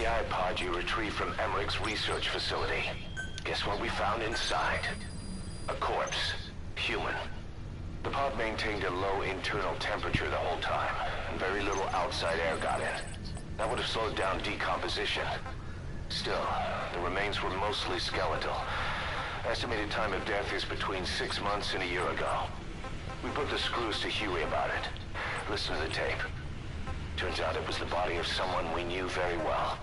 AI pod you retrieved from Emmerich's research facility. Guess what we found inside? A corpse. Human. The pod maintained a low internal temperature the whole time, and very little outside air got in. That would have slowed down decomposition. Still, the remains were mostly skeletal. Estimated time of death is between 6 months and a year ago. We put the screws to Huey about it. Listen to the tape. Turns out it was the body of someone we knew very well.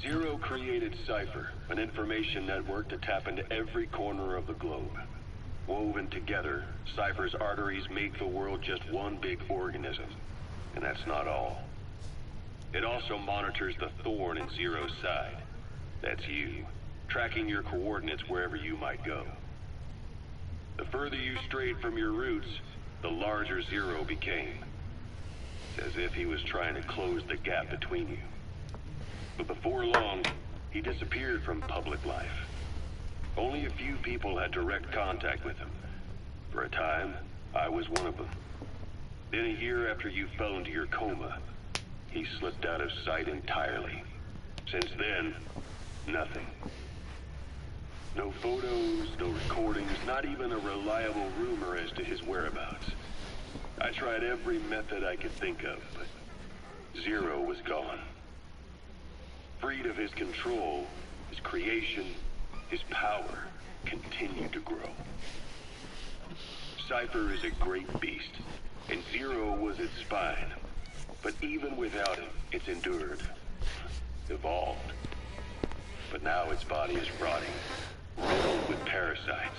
Zero created Cypher, an information network to tap into every corner of the globe. Woven together, Cypher's arteries make the world just one big organism. And that's not all. It also monitors the thorn in Zero's side. That's you, tracking your coordinates wherever you might go. The further you strayed from your roots, the larger Zero became. It's as if he was trying to close the gap between you. But before long, he disappeared from public life. Only a few people had direct contact with him. For a time, I was one of them. Then a year after you fell into your coma, he slipped out of sight entirely. Since then, nothing. No photos, no recordings, not even a reliable rumor as to his whereabouts. I tried every method I could think of, but Zero was gone. Freed of his control, his creation, his power continued to grow. Cypher is a great beast, and Zero was its spine. But even without it, it's endured, evolved. But now its body is rotting, riddled with parasites.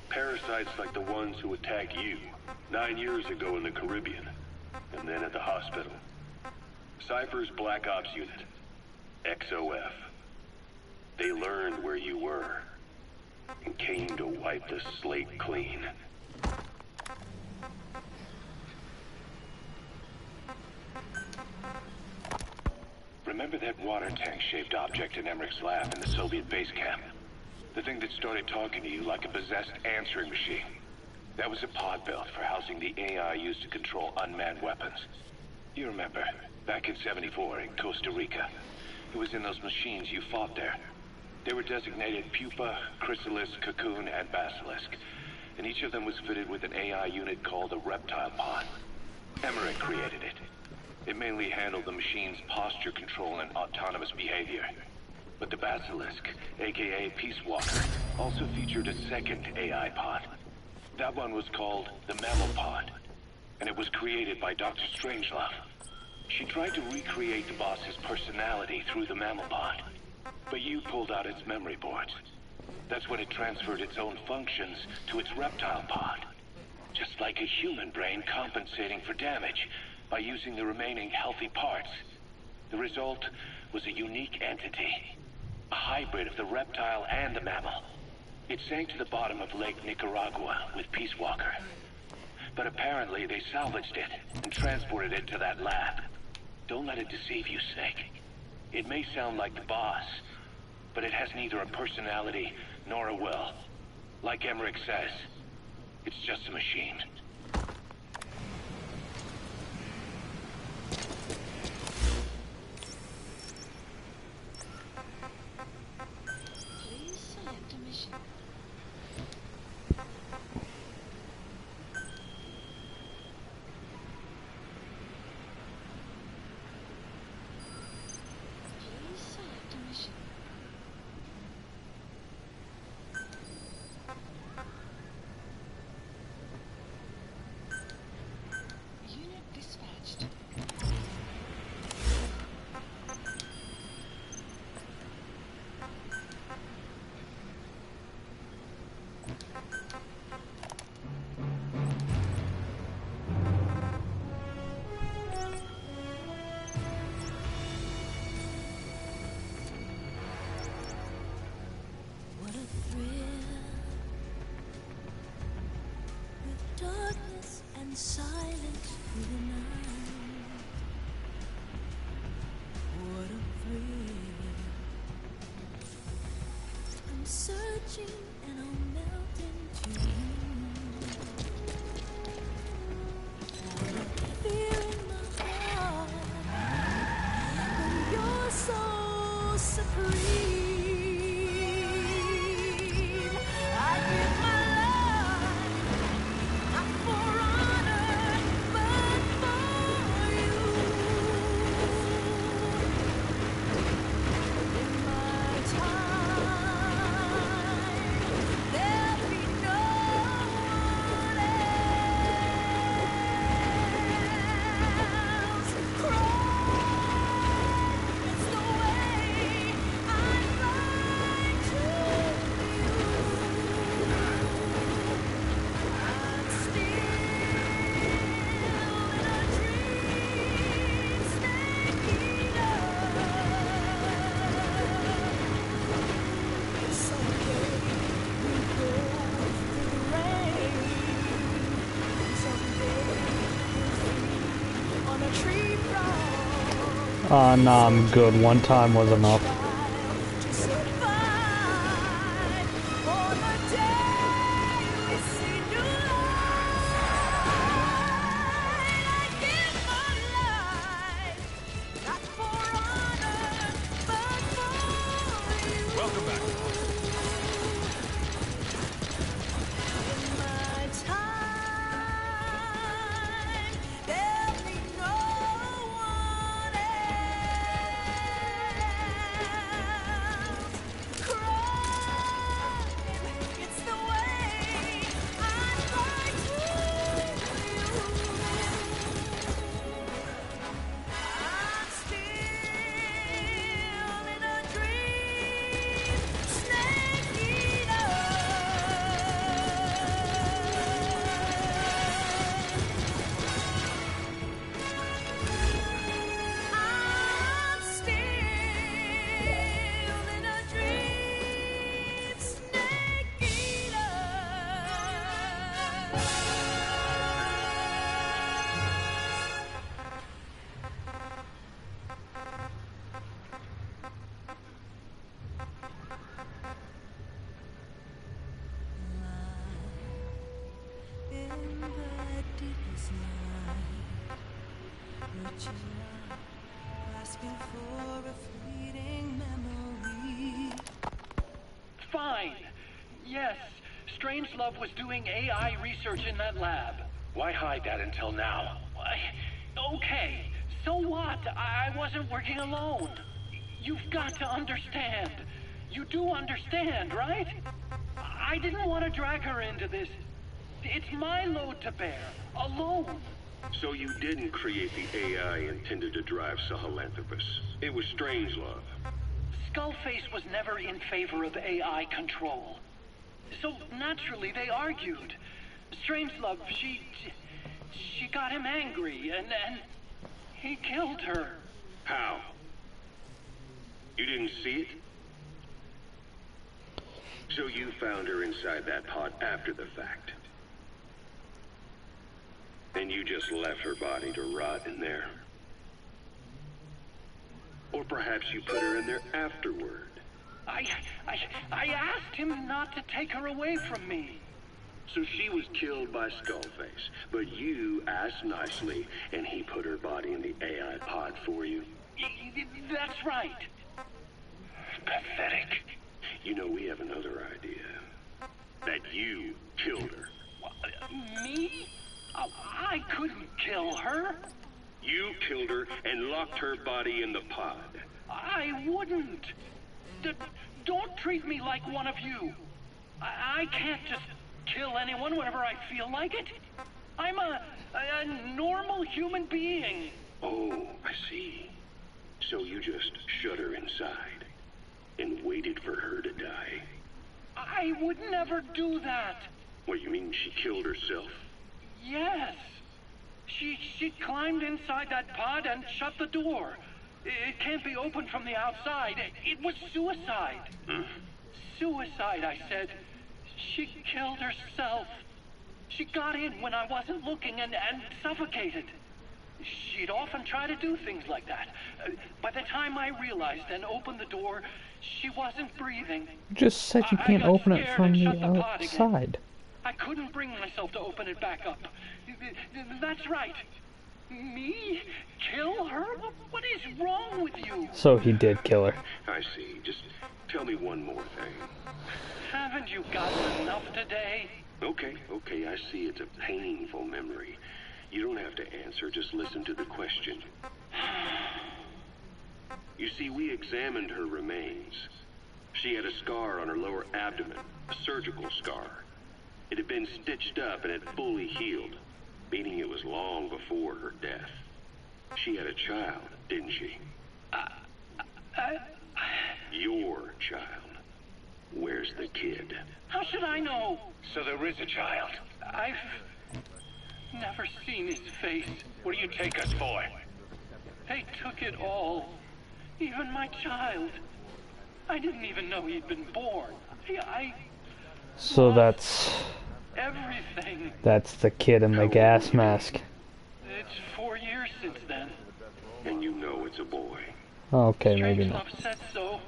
Parasites like the ones who attacked you 9 years ago in the Caribbean, and then at the hospital. Cypher's Black Ops Unit, XOF. They learned where you were, and came to wipe the slate clean. Remember that water tank-shaped object in Emmerich's lab in the Soviet base camp? The thing that started talking to you like a possessed answering machine. That was a pod belt for housing the AI used to control unmanned weapons. You remember, back in '74 in Costa Rica. It was in those machines you fought there. They were designated Pupa, Chrysalis, Cocoon, and Basilisk. And each of them was fitted with an AI unit called a reptile pod. Emmerich created it. It mainly handled the machine's posture control and autonomous behavior. But the Basilisk, aka Peace Walker, also featured a second AI pod. That one was called the Mammal Pod. And it was created by Dr. Strangelove. She tried to recreate the boss's personality through the Mammal Pod. But you pulled out its memory boards. That's when it transferred its own functions to its reptile pod. Just like a human brain compensating for damage by using the remaining healthy parts. The result was a unique entity. A hybrid of the reptile and the mammal. It sank to the bottom of Lake Nicaragua with Peace Walker. But apparently they salvaged it and transported it to that lab. Don't let it deceive you, Snake. It may sound like the boss, but it has neither a personality nor a will. Like Emmerich says, it's just a machine. Please select a mission. Please select a mission. Unit dispatched. What a thrill, with darkness and silence through the night. What a thrill, I'm searching and I'll melt into you. What a fear in my heart when you're so supreme. I give my life, not for honor, but for you. In my time, there'll be no one else. Cry, it's the way I'd like to you. I'm still in a dream, snake eater. Someday we'll go through the rain. Someday we'll sleep on a tree frog. Nah, I'm good. One time was enough. To survive for the day we see new light. I give my life, not for honor, but for you. Welcome back. In my time, there'll be no one else. Cry, it's the way I'd like to you. I'm still in a dream, snake eater. I'm still in a dream, snake eater. In the deepest night, reaching out, asking for a fleeting memory. Fine. Yes, Strangelove was doing AI research in that lab. Why hide that until now? Okay, so what? I wasn't working alone. You've got to understand. You do understand, right? I didn't want to drag her into this. It's my load to bear, alone. So you didn't create the AI intended to drive Sahelanthropus. It was Strangelove. Skullface was never in favor of AI control. So naturally they argued. Strangelove, she got him angry, and he killed her. How? You didn't see it? So you found her inside that pod after the fact. And you just left her body to rot in there. Or perhaps you put her in there afterward. I asked him not to take her away from me. So she was killed by Skullface, but you asked nicely, and he put her body in the AI pod for you. That's right. Pathetic. You know, we have another idea. That you killed her. Me? Oh, I couldn't kill her. You killed her and locked her body in the pod. I wouldn't. Don't treat me like one of you. I can't just kill anyone whenever I feel like it. I'm a normal human being. Oh, I see. So you just shut her inside and waited for her to die. I would never do that. What, you mean she killed herself? Yes. She climbed inside that pod and shut the door. It can't be opened from the outside. It was suicide. Suicide, I said. She killed herself. She got in when I wasn't looking and suffocated. She'd often try to do things like that. By the time I realized and opened the door, she wasn't breathing. You just said you can't open it from the outside. I couldn't bring myself to open it back up. That's right. Me? Kill her? What is wrong with you? So he did kill her. I see. Just tell me one more thing. Haven't you gotten enough today? Okay, I see it's a painful memory. You don't have to answer, just listen to the question. You see, we examined her remains. She had a scar on her lower abdomen, a surgical scar. It had been stitched up and had fully healed, meaning it was long before her death. She had a child, didn't she? Your child. Where's the kid? How should I know? So there is a child. I've never seen his face. What do you take us for? They took it all. Even my child. I didn't even know he'd been born. So that's everything. the kid in the gas mask. It's 4 years since then. And you know it's a boy. Okay, maybe not. Strangelove said so.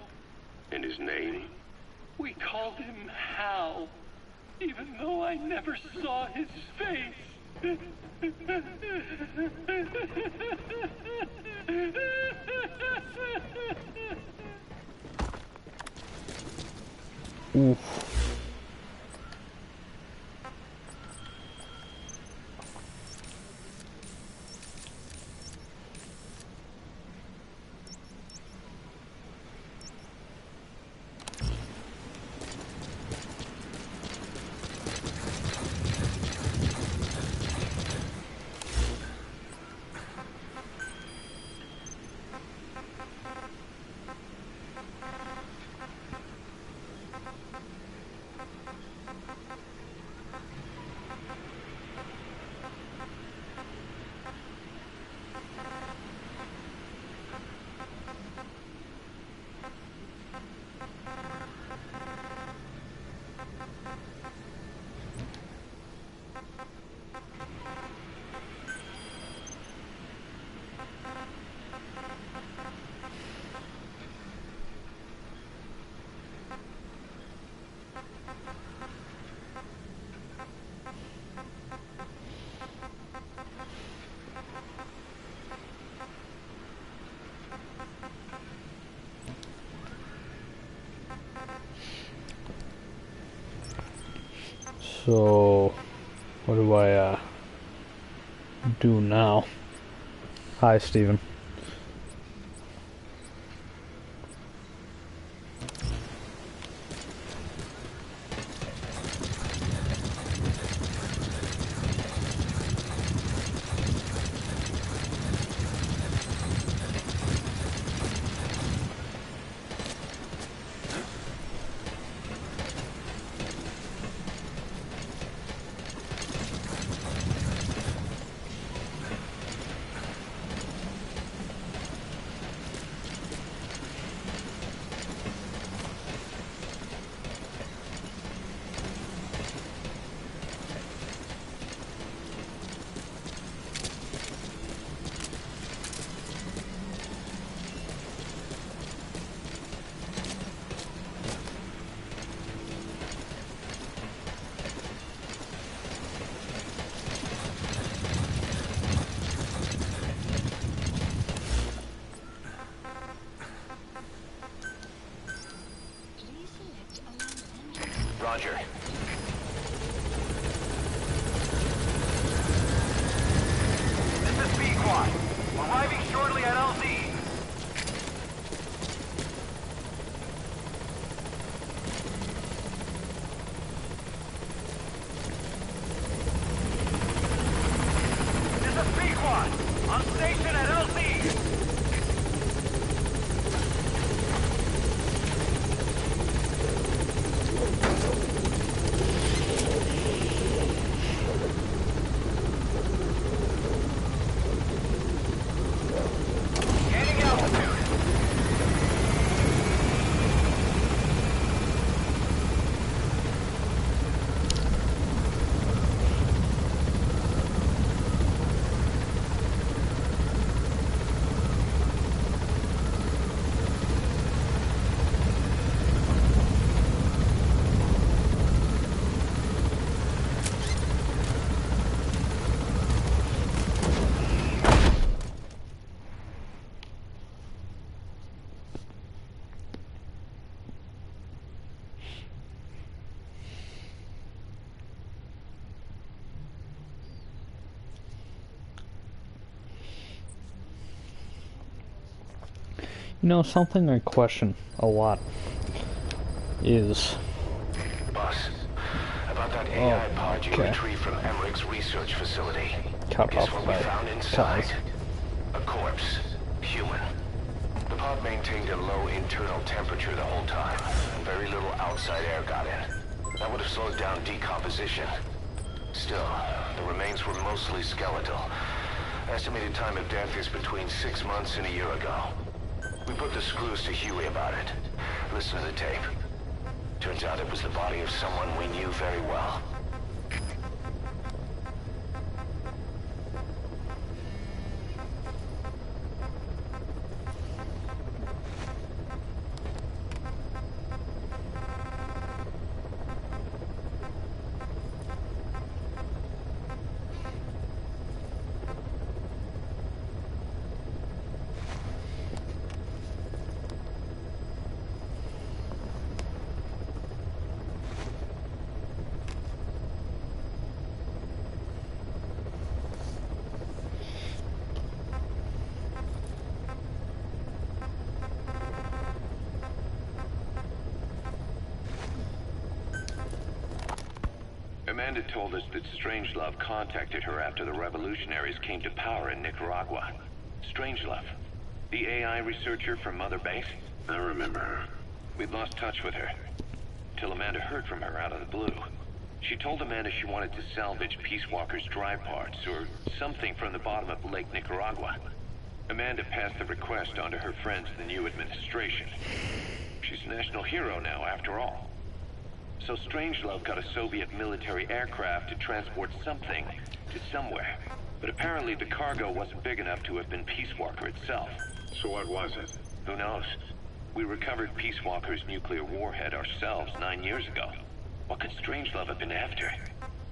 And his name? We called him Hal, even though I never saw his face. Oof. So, what do I do now? Hi, Steven. Roger. This is B-Quad. Arriving shortly at LZ. This is B-Quad. On station at LZ. Gaining altitude. You know, something I question a lot is... Boss, about that AI pod you okay. retrieved from Emmerich's research facility. Cut Guess off what we by found inside? ties. A corpse. Human. The pod maintained a low internal temperature the whole time, and very little outside air got in. That would have slowed down decomposition. Still, the remains were mostly skeletal. Estimated time of death is between 6 months and a year ago. We put the screws to Huey about it. Listen to the tape. Turns out it was the body of someone we knew very well. Amanda told us that Strangelove contacted her after the revolutionaries came to power in Nicaragua. Strangelove, the AI researcher from Mother Base? I remember her. We'd lost touch with her, till Amanda heard from her out of the blue. She told Amanda she wanted to salvage Peace Walker's drive parts, or something from the bottom of Lake Nicaragua. Amanda passed the request on to her friends in the new administration. She's a national hero now, after all. So Strangelove got a Soviet military aircraft to transport something to somewhere. But apparently the cargo wasn't big enough to have been Peace Walker itself. So what was it? Who knows? We recovered Peace Walker's nuclear warhead ourselves 9 years ago. What could Strangelove have been after?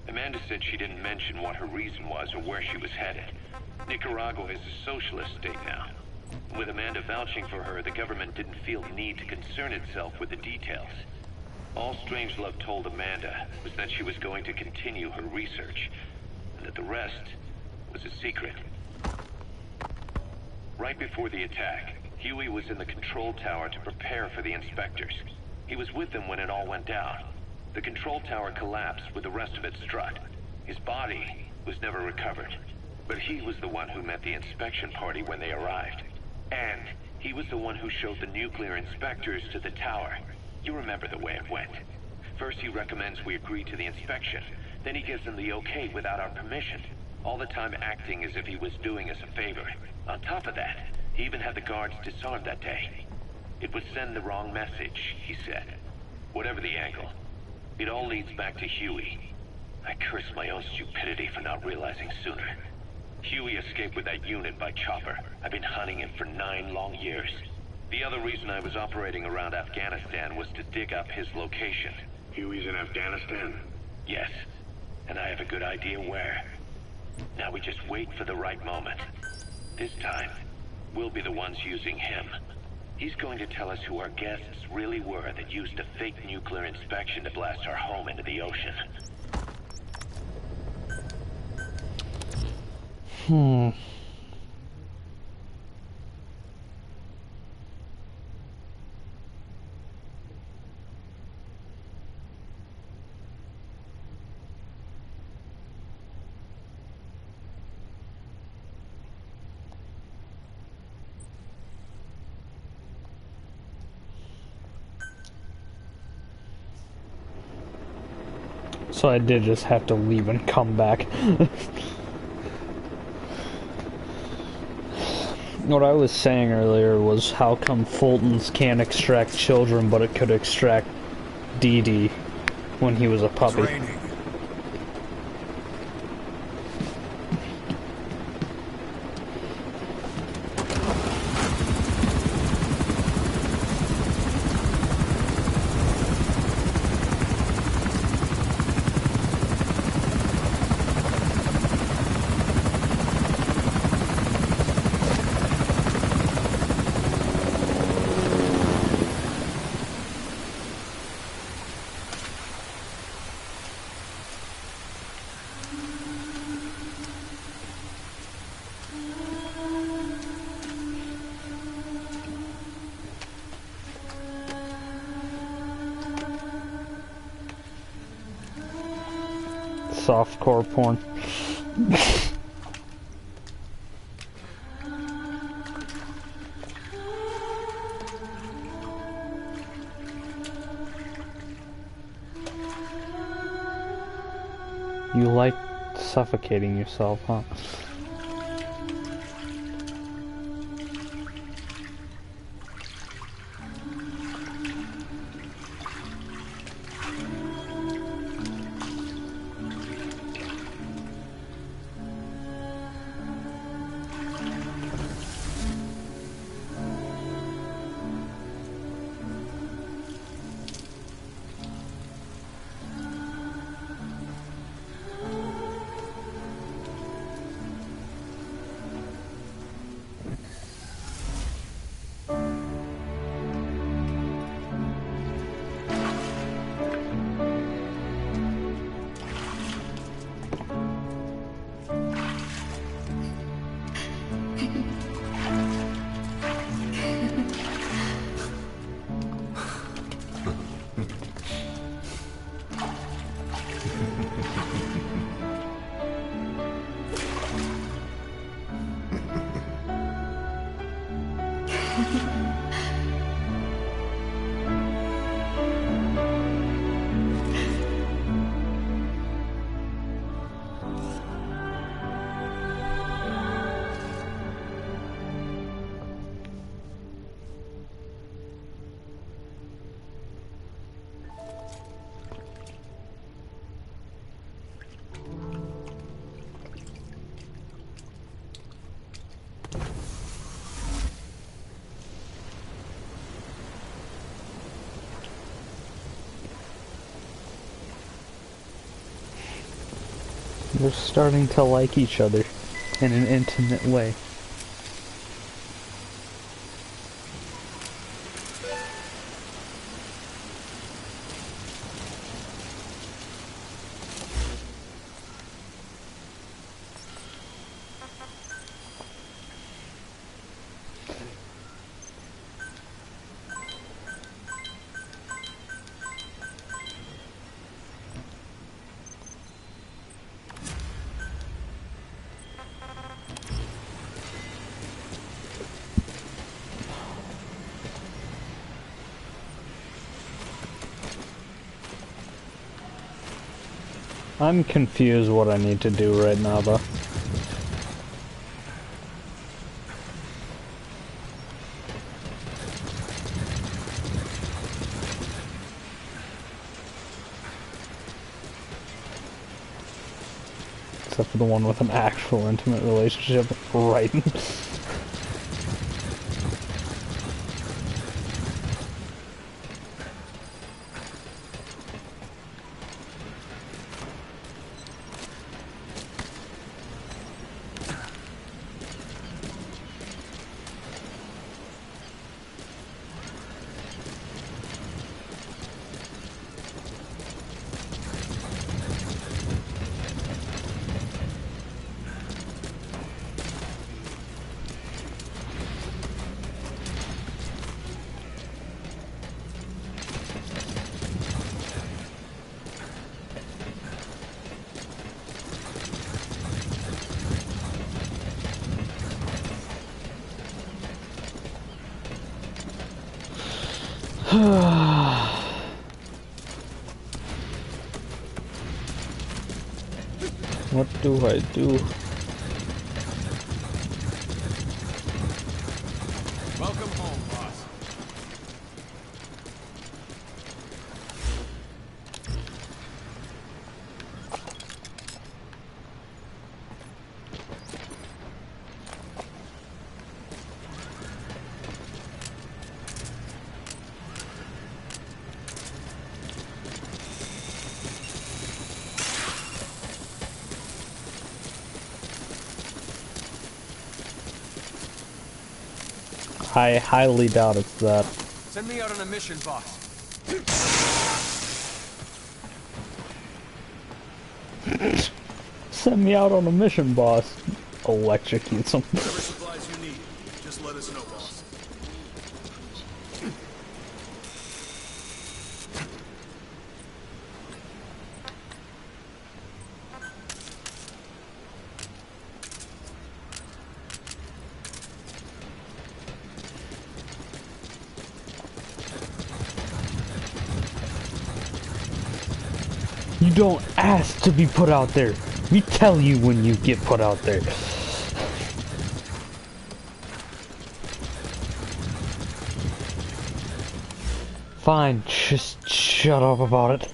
Amanda said she didn't mention what her reason was or where she was headed. Nicaragua is a socialist state now. With Amanda vouching for her, the government didn't feel the need to concern itself with the details. All Strangelove told Amanda was that she was going to continue her research, and that the rest was a secret. Right before the attack, Huey was in the control tower to prepare for the inspectors. He was with them when it all went down. The control tower collapsed with the rest of it struck. His body was never recovered, but he was the one who met the inspection party when they arrived. And he was the one who showed the nuclear inspectors to the tower. You remember the way it went. First he recommends we agree to the inspection, then he gives them the okay without our permission, all the time acting as if he was doing us a favor. On top of that, he even had the guards disarmed that day. It would send the wrong message, he said. Whatever the angle, it all leads back to Huey. I curse my own stupidity for not realizing sooner. Huey escaped with that unit by chopper. I've been hunting him for 9 long years. The other reason I was operating around Afghanistan was to dig up his location. Huey's in Afghanistan? Yes, and I have a good idea where. Now we just wait for the right moment. This time, we'll be the ones using him. He's going to tell us who our guests really were that used a fake nuclear inspection to blast our home into the ocean. So I did just have to leave and come back. What I was saying earlier was how come Fulton's can't extract children, but it could extract Dee Dee when he was a puppy. It's raining. Softcore porn. You like suffocating yourself, huh? They're starting to like each other in an intimate way. I'm confused what I need to do right now, though. Except for the one with an actual intimate relationship, right? What do I do? Welcome home, boss. I highly doubt it's that. Send me out on a mission, boss. Send me out on a mission, boss. Electrocutes him. Whatever supplies you need, just let us know, boss. You don't ask to be put out there. We tell you when you get put out there. Fine, just shut up about it.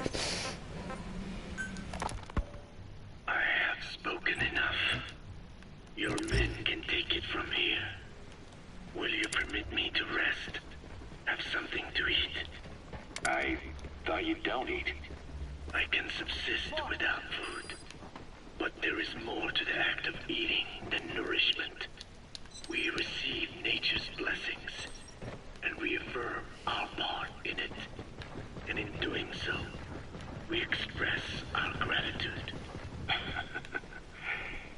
I have spoken enough. Your men can take it from here. Will you permit me to rest? Have something to eat? I thought you don't eat. I can subsist without food. But there is more to the act of eating than nourishment. We receive nature's blessings, and we affirm our part in it. And in doing so, we express our gratitude.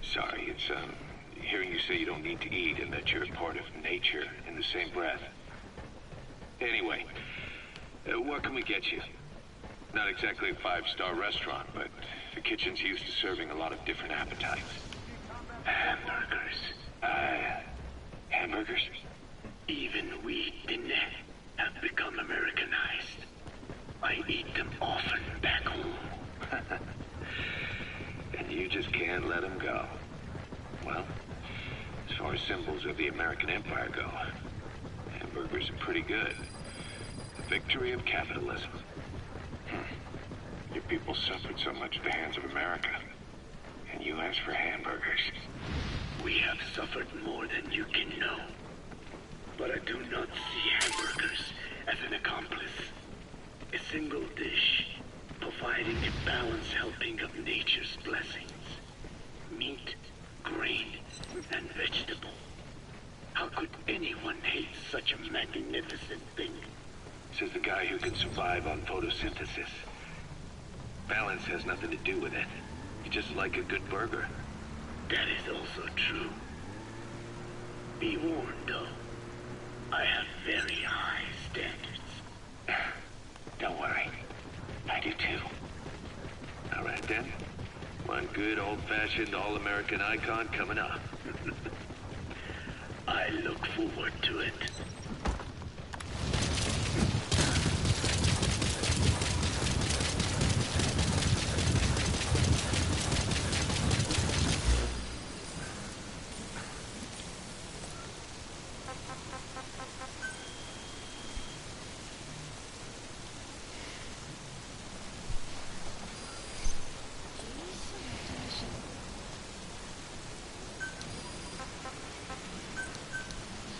Sorry, it's, hearing you say you don't need to eat and that you're part of nature in the same breath. Anyway, what can we get you? Not exactly a five-star restaurant, but the kitchen's used to serving a lot of different appetites. Hamburgers. Hamburgers? Even we, Diné, have become Americanized. I eat them often back home. And you just can't let them go. Well, as far as symbols of the American Empire go, hamburgers are pretty good. The victory of capitalism. Your people suffered so much at the hands of America. And you asked for hamburgers. We have suffered more than you can know. But I do not see hamburgers as an accomplice. A single dish, providing a balanced helping of nature's blessings. Meat, grain, and vegetable. How could anyone hate such a magnificent thing? Says the guy who can survive on photosynthesis. Balance has nothing to do with it. You just like a good burger. That is also true. Be warned, though. I have very high standards. Don't worry. I do too. All right then. One good old-fashioned all-American icon coming up. I look forward to it.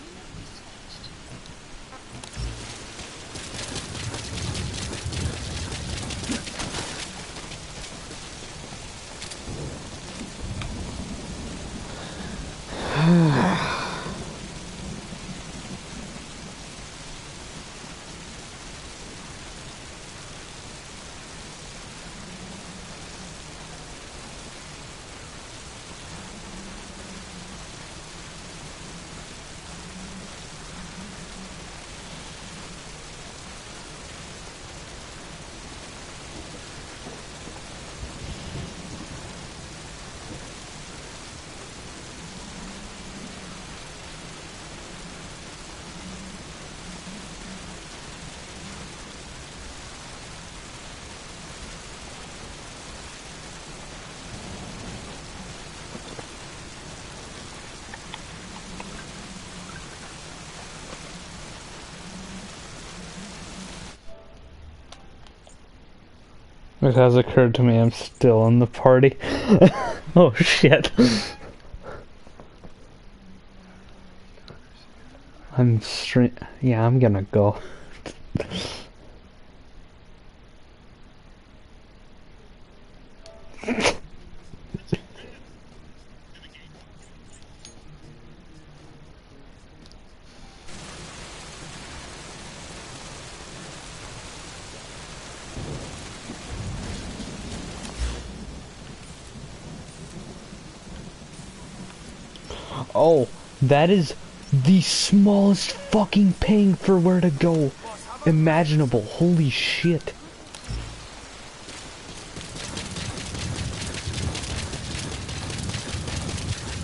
Unit dispatched. It has occurred to me I'm still in the party. Oh shit. Yeah, I'm gonna go. Oh, that is the smallest fucking ping for where to go imaginable. Holy shit.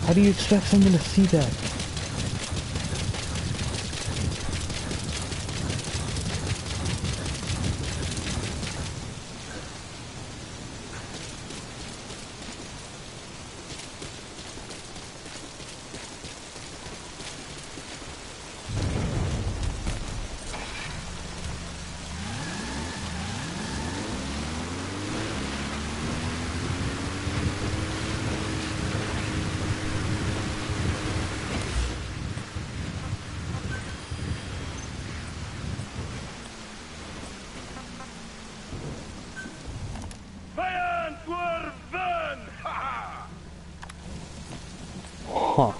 How do you expect someone to see that? Huh.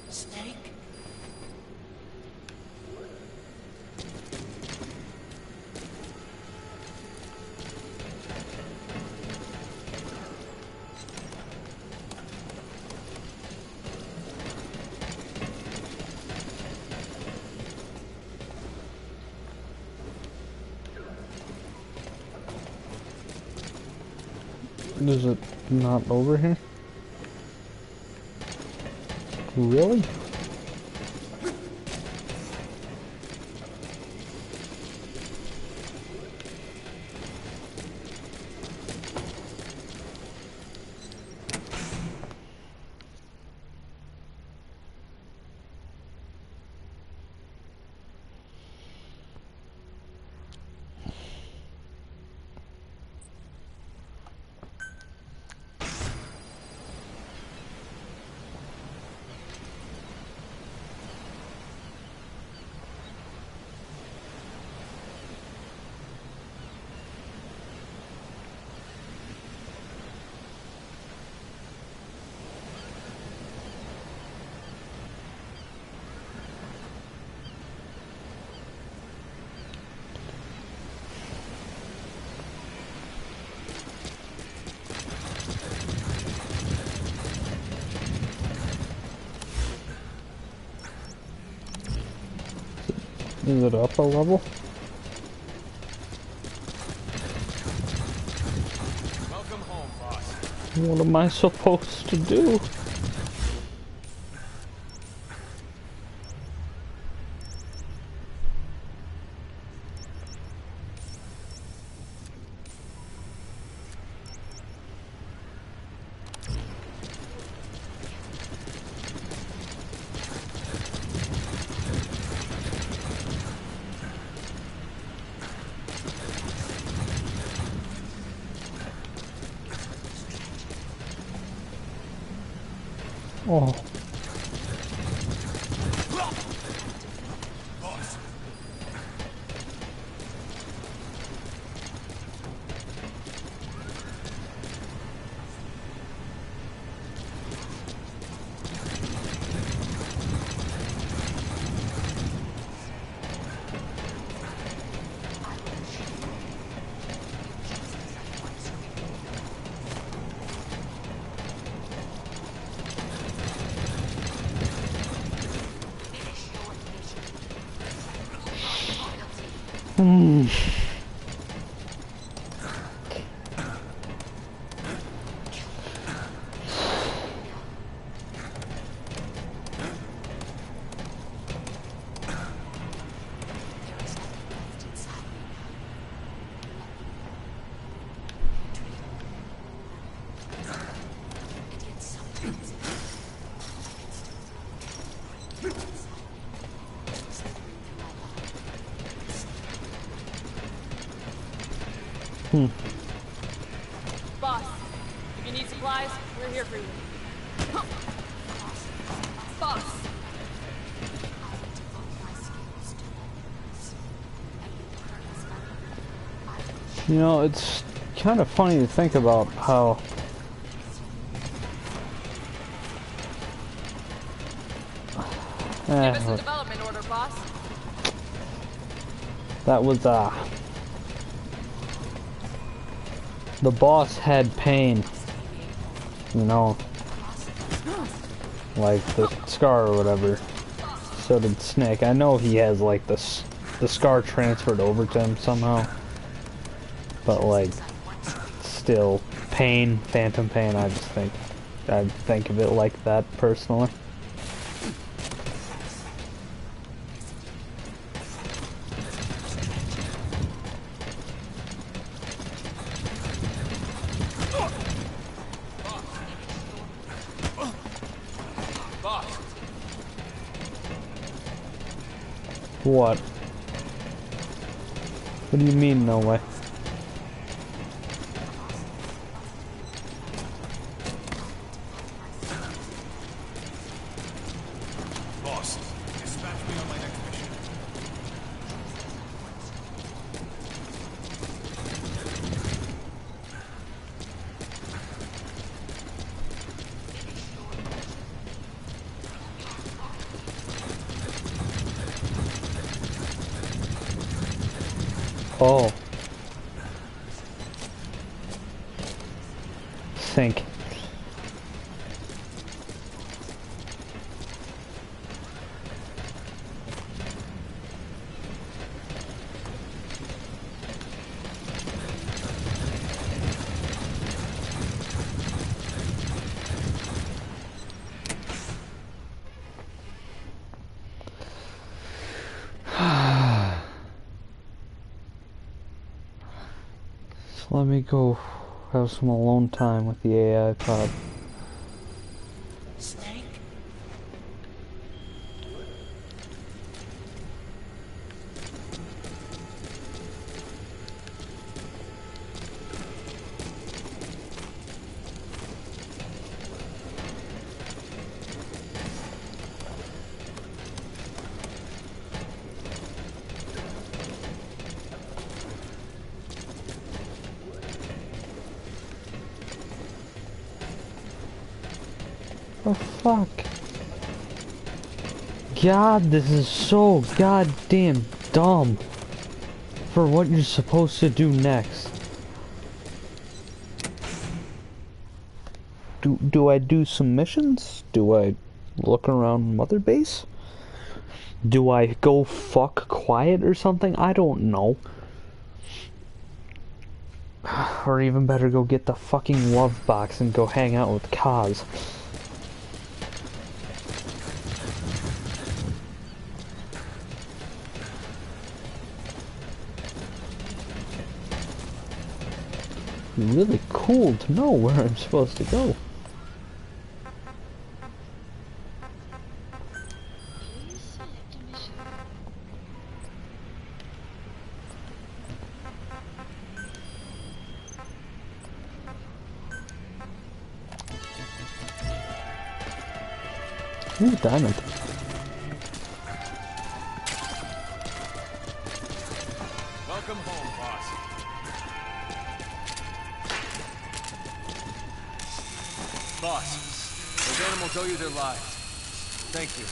Snake? Is it not over here? Really? Is it up a level? Welcome home, boss. What am I supposed to do? Oh. Boss. Hmm. Boss, if you need supplies, we're here for you. Boss! You know, it's kind of funny to think about how Give us a development order, boss. that was the boss had pain, you know, like the scar or whatever. So did Snake. I know he has like the scar transferred over to him somehow, but like still pain, phantom pain. I think of it like that personally. Boss. What? What do you mean, no way? Boss, dispatch me on my next mission. Oh. Sink. So let me go have some alone time with the AI pod. Snake? Oh fuck. God, this is so goddamn dumb for what you're supposed to do next. Do I do some missions? Do I look around Mother Base? Do I go fuck quiet or something? I don't know. Or even better, go get the fucking love box and go hang out with Kaz. Really cool to know where I'm supposed to go. Ooh, diamond. Welcome home, boss. Boss, those animals owe you their lives. Thank you.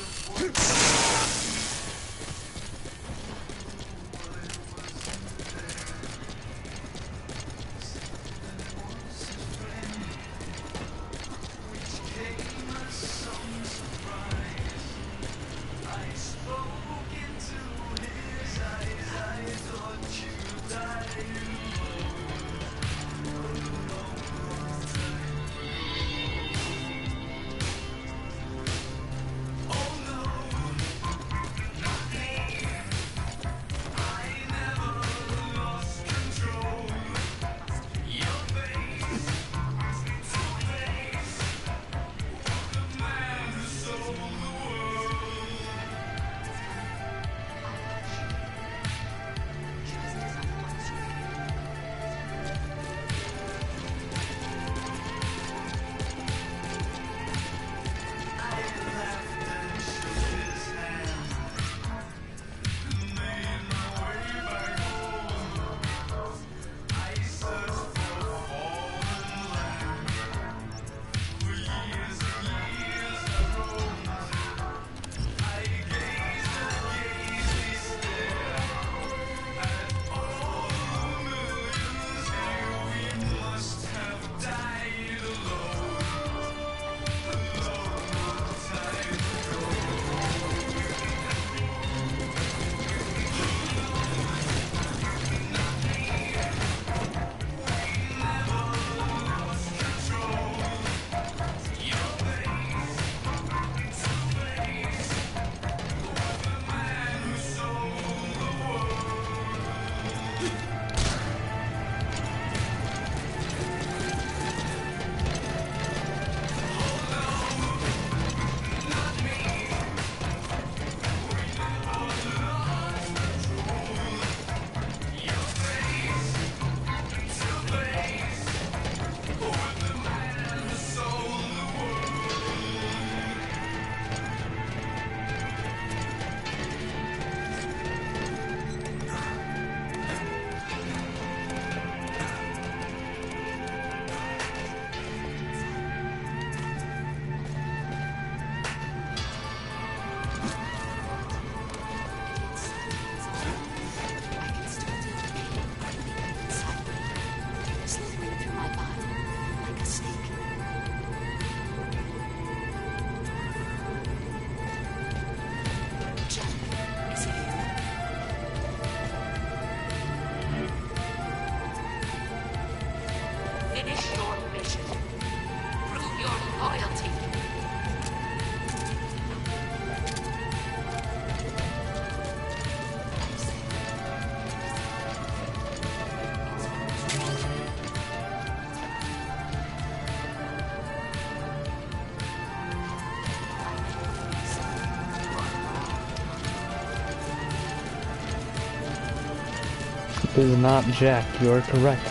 It is not Jack, you are correct.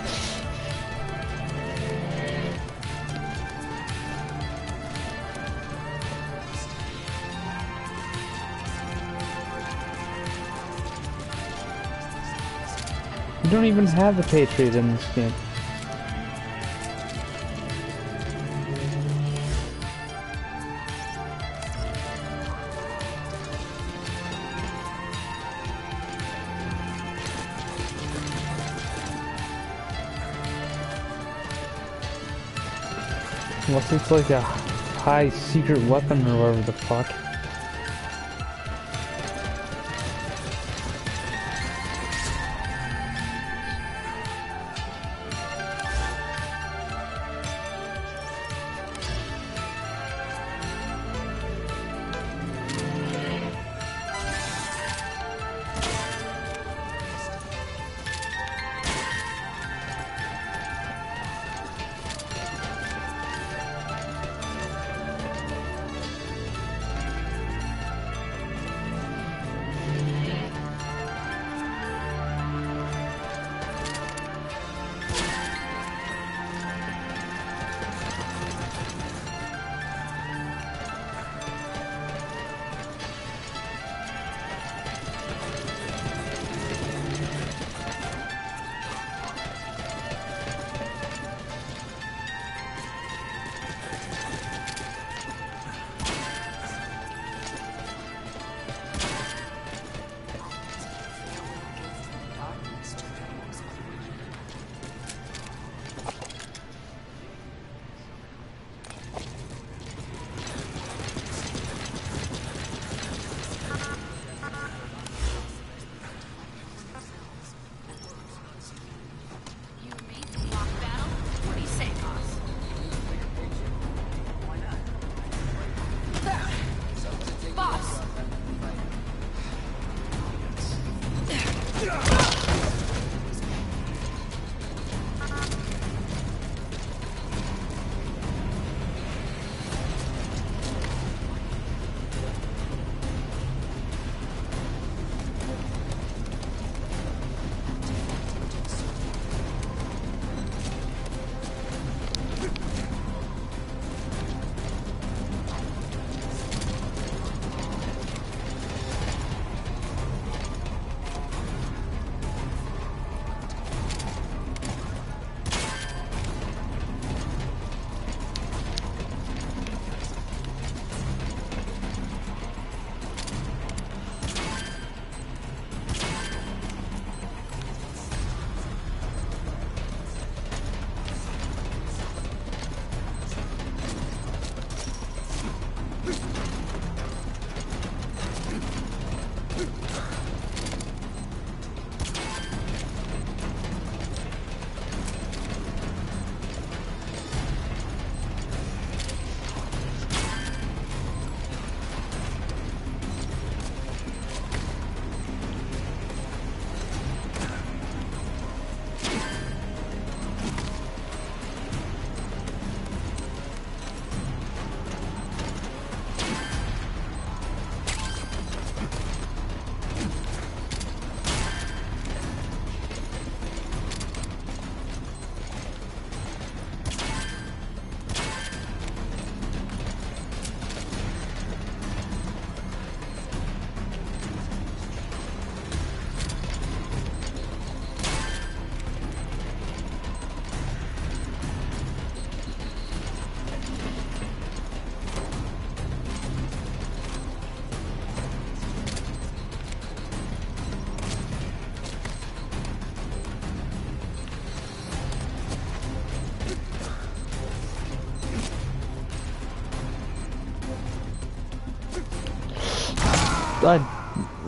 You don't even have a Patriot in this game. Unless it's like a high secret weapon or whatever the fuck.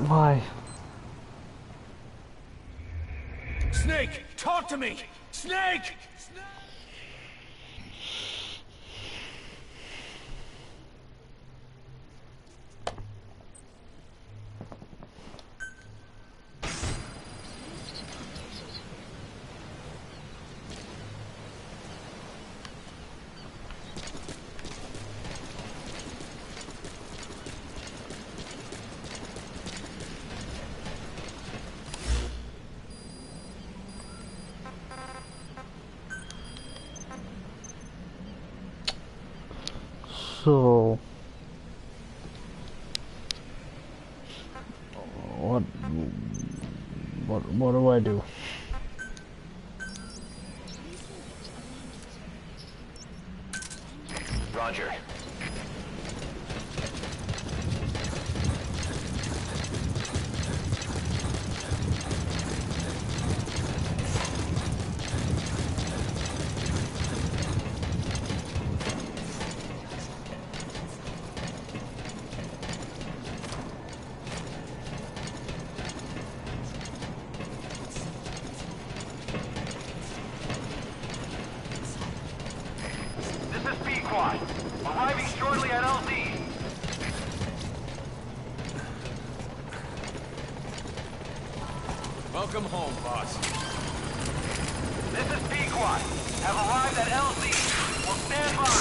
Why? Snake, talk to me! Snake! So, what do I do? Roger. This is Pequod. Arriving shortly at LZ. Welcome home, boss. This is Pequod. Have arrived at LZ. Will stand by.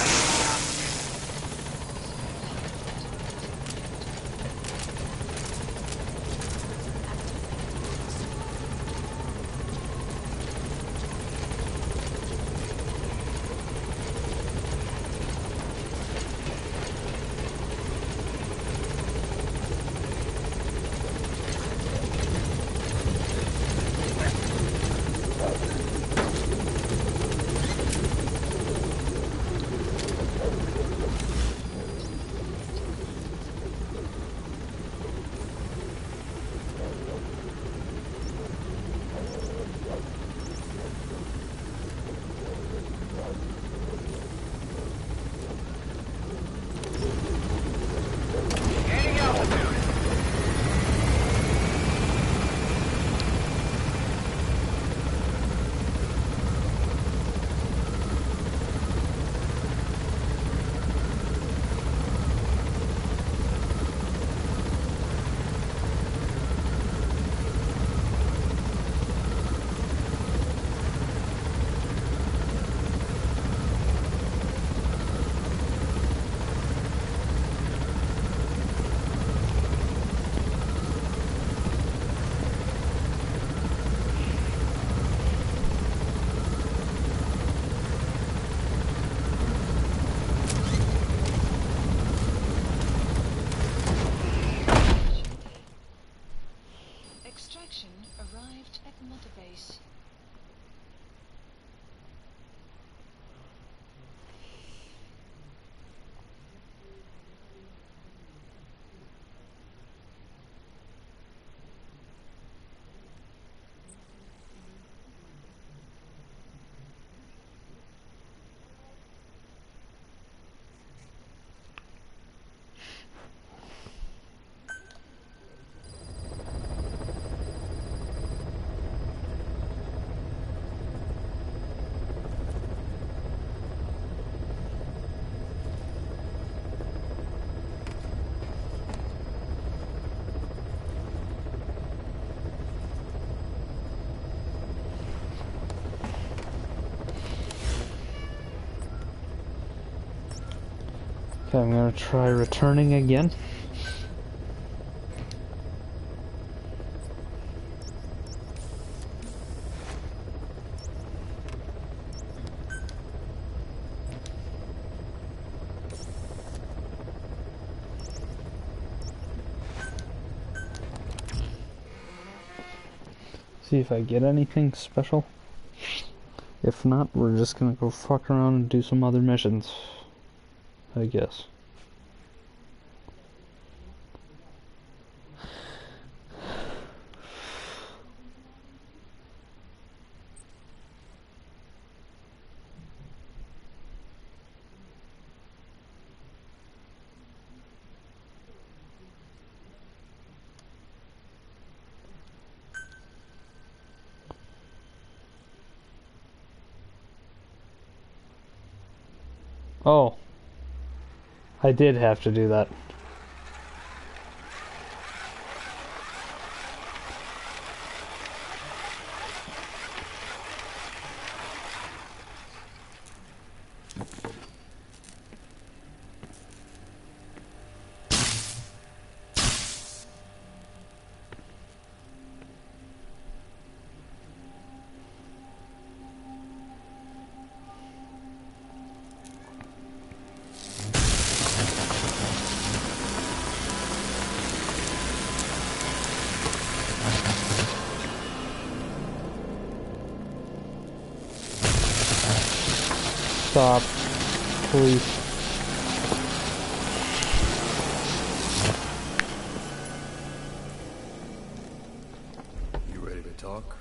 information arrived at Multibase. Okay, I'm gonna try returning again. See if I get anything special. If not, we're just gonna go fuck around and do some other missions, I guess. Oh, I did have to do that. Stop, please. You ready to talk?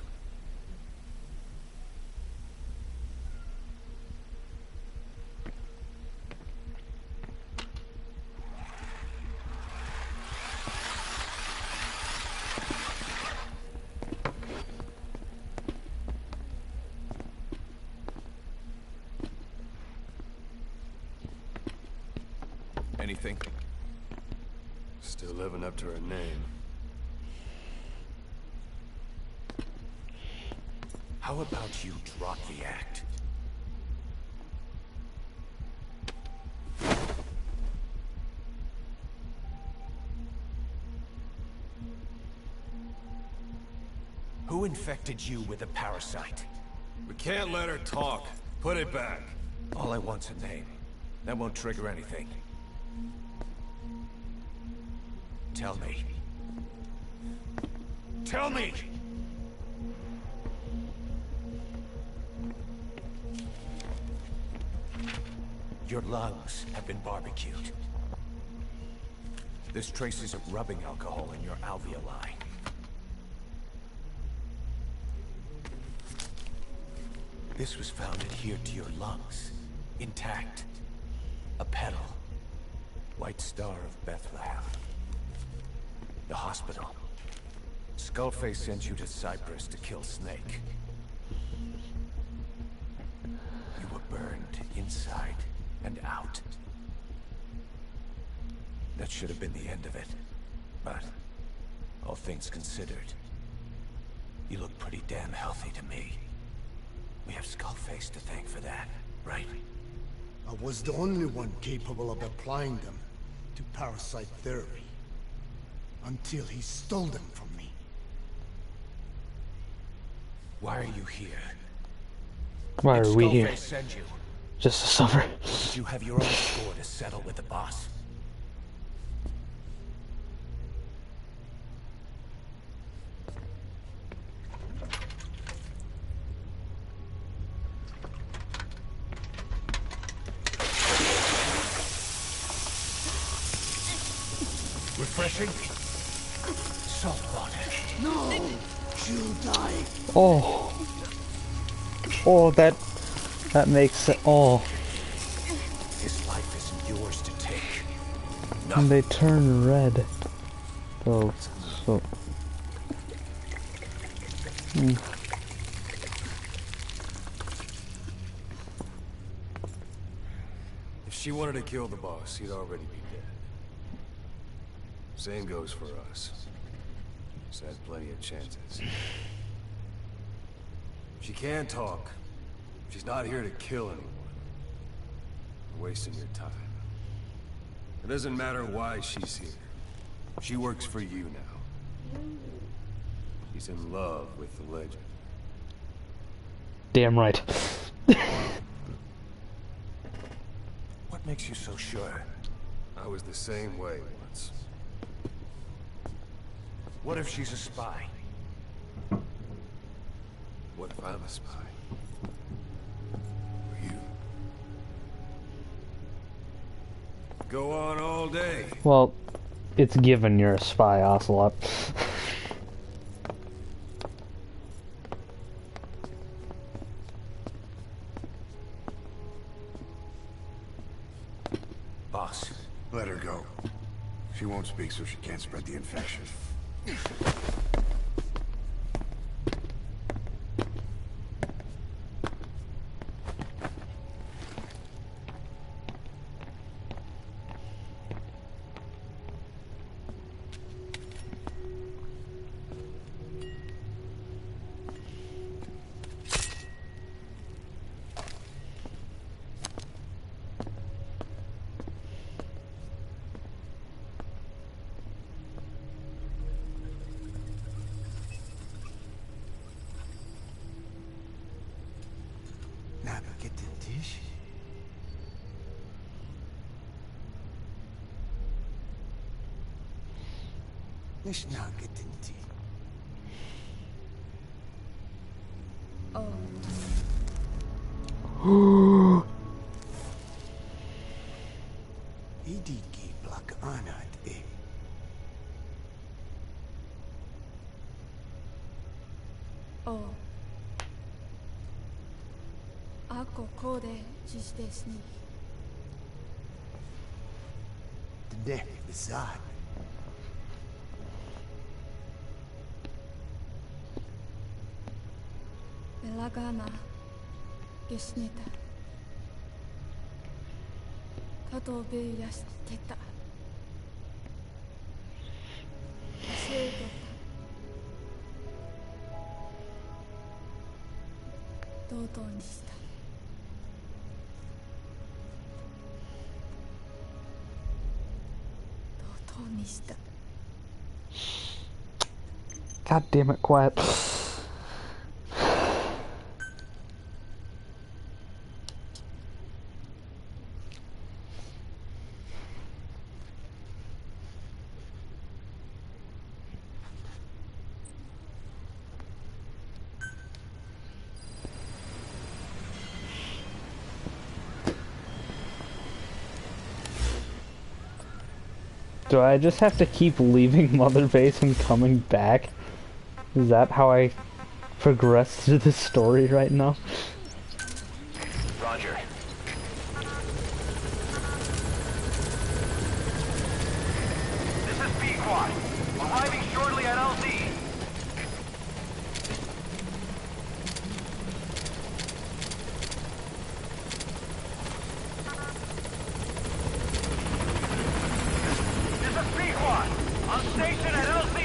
Anything? Still living up to her name. How about you drop the act? Who infected you with a parasite? We can't let her talk. Put it back. All I want's a name. That won't trigger anything. Tell me. Tell me! Your lungs have been barbecued. There's traces of rubbing alcohol in your alveoli. This was found adhered to your lungs, intact. A petal. White Star of Bethlehem. The hospital. Skullface sent you to Cyprus to kill Snake. You were burned inside and out. That should have been the end of it. But, all things considered, you look pretty damn healthy to me. We have Skullface to thank for that, right? I was the only one capable of applying them to parasite therapy. Until he stole them from me. Why are you here? Why are we here? Skullface send you? Just to suffer. Did you have your own score to settle with the boss? refreshing? Salt water. No! She'll die. Oh. Oh, that makes it. Oh. His life isn't yours to take. And they turn red. So. If she wanted to kill the boss, he'd already be dead. Same goes for us. She's had plenty of chances. She can talk. She's not here to kill anyone. You're wasting your time. It doesn't matter why she's here. She works for you now. She's in love with the legend. Damn right. What makes you so sure? I was the same way once. What if she's a spy? What if I'm a spy? For you? Go on all day. Well, it's given you're a spy, Ocelot. Boss. Let her go. She won't speak so she can't spread the infection. Nicht nagetinti. Oh. Idiki blak anat e. Oh. Ako kode jistesni. The neck beside. Belagana gesnita. Tato beyas teta. Asegota. Dodo ni shita. Dodo ni shita. God damn it, quiet. Do I just have to keep leaving Mother Base and coming back? Is that how I progress through the story right now? Roger. This is Pequod. Arriving shortly at LZ. On station at LZ!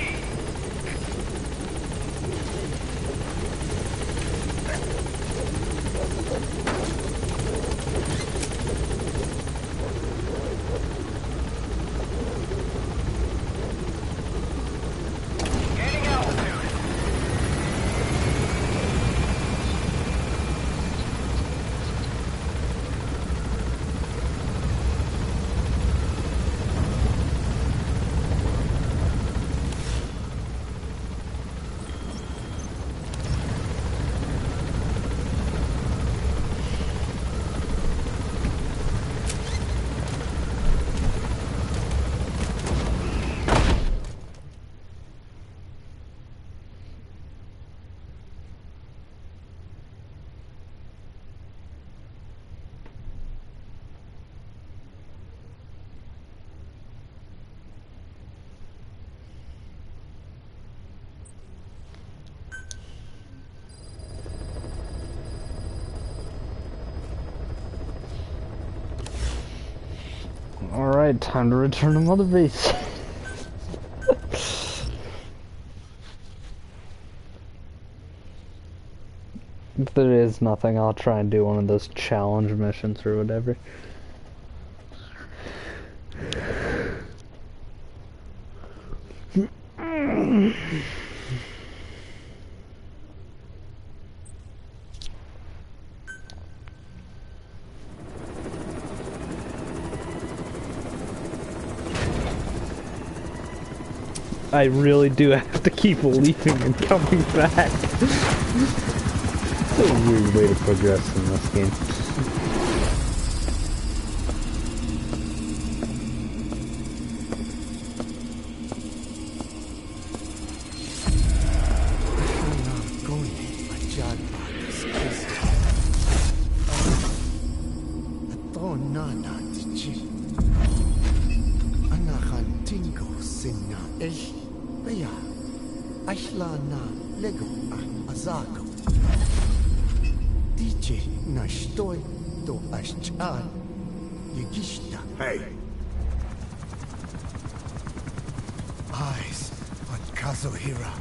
Alright, time to return to Mother Base. If there is nothing, I'll try and do one of those challenge missions or whatever. I really do have to keep leaving and coming back. It's a weird way to progress in this game. Hey. Eyes on Kazuhira.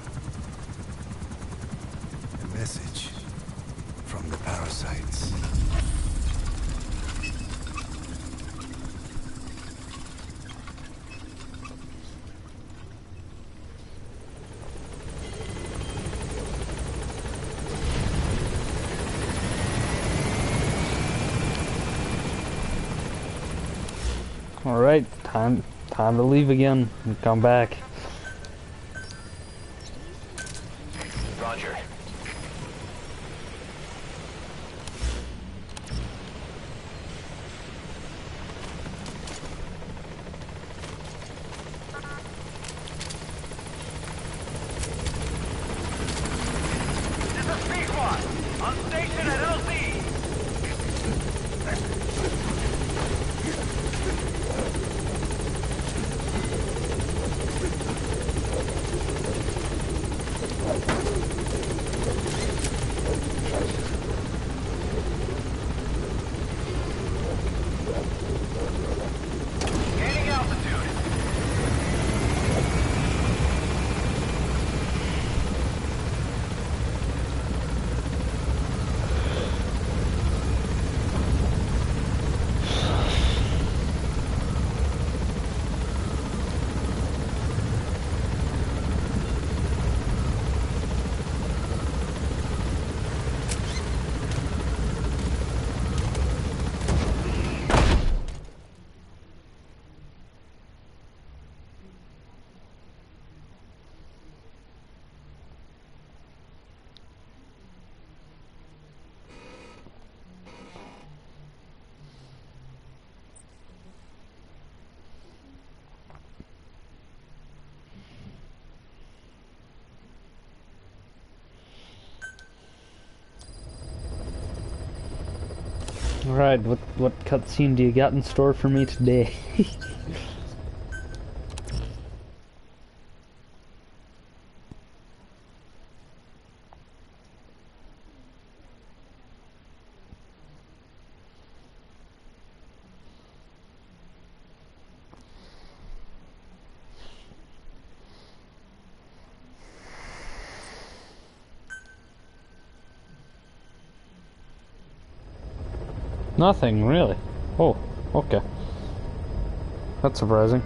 A message from the parasites. Alright, time to leave again and come back. Roger. This is Pequot, on station at LZ. Gaining altitude. Alright, what cutscene do you got in store for me today? Nothing, really. Oh, okay. That's surprising.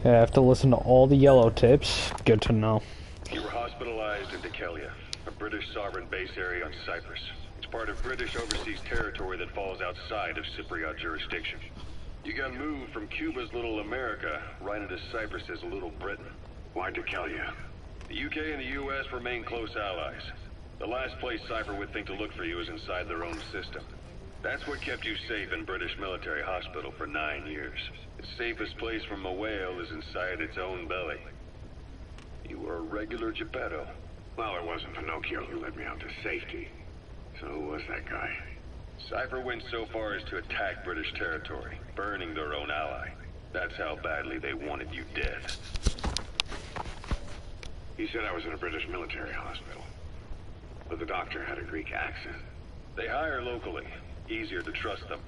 I have to listen to all the yellow tips. Good to know. You were hospitalized in Dekelia, a British sovereign base area on Cyprus. It's part of British overseas territory that falls outside of Cypriot jurisdiction. You got moved from Cuba's Little America right into Cyprus's Little Britain. Why Dekelia? The UK and the US remain close allies. The last place Cypher would think to look for you is inside their own system. That's what kept you safe in British military hospital for 9 years. The safest place from a whale is inside its own belly. You were a regular Geppetto. Well, it wasn't Pinocchio who led me out to safety. So who was that guy? Cypher went so far as to attack British territory, burning their own ally. That's how badly they wanted you dead. He said I was in a British military hospital. But the doctor had a Greek accent. They hire locally. Easier to trust them.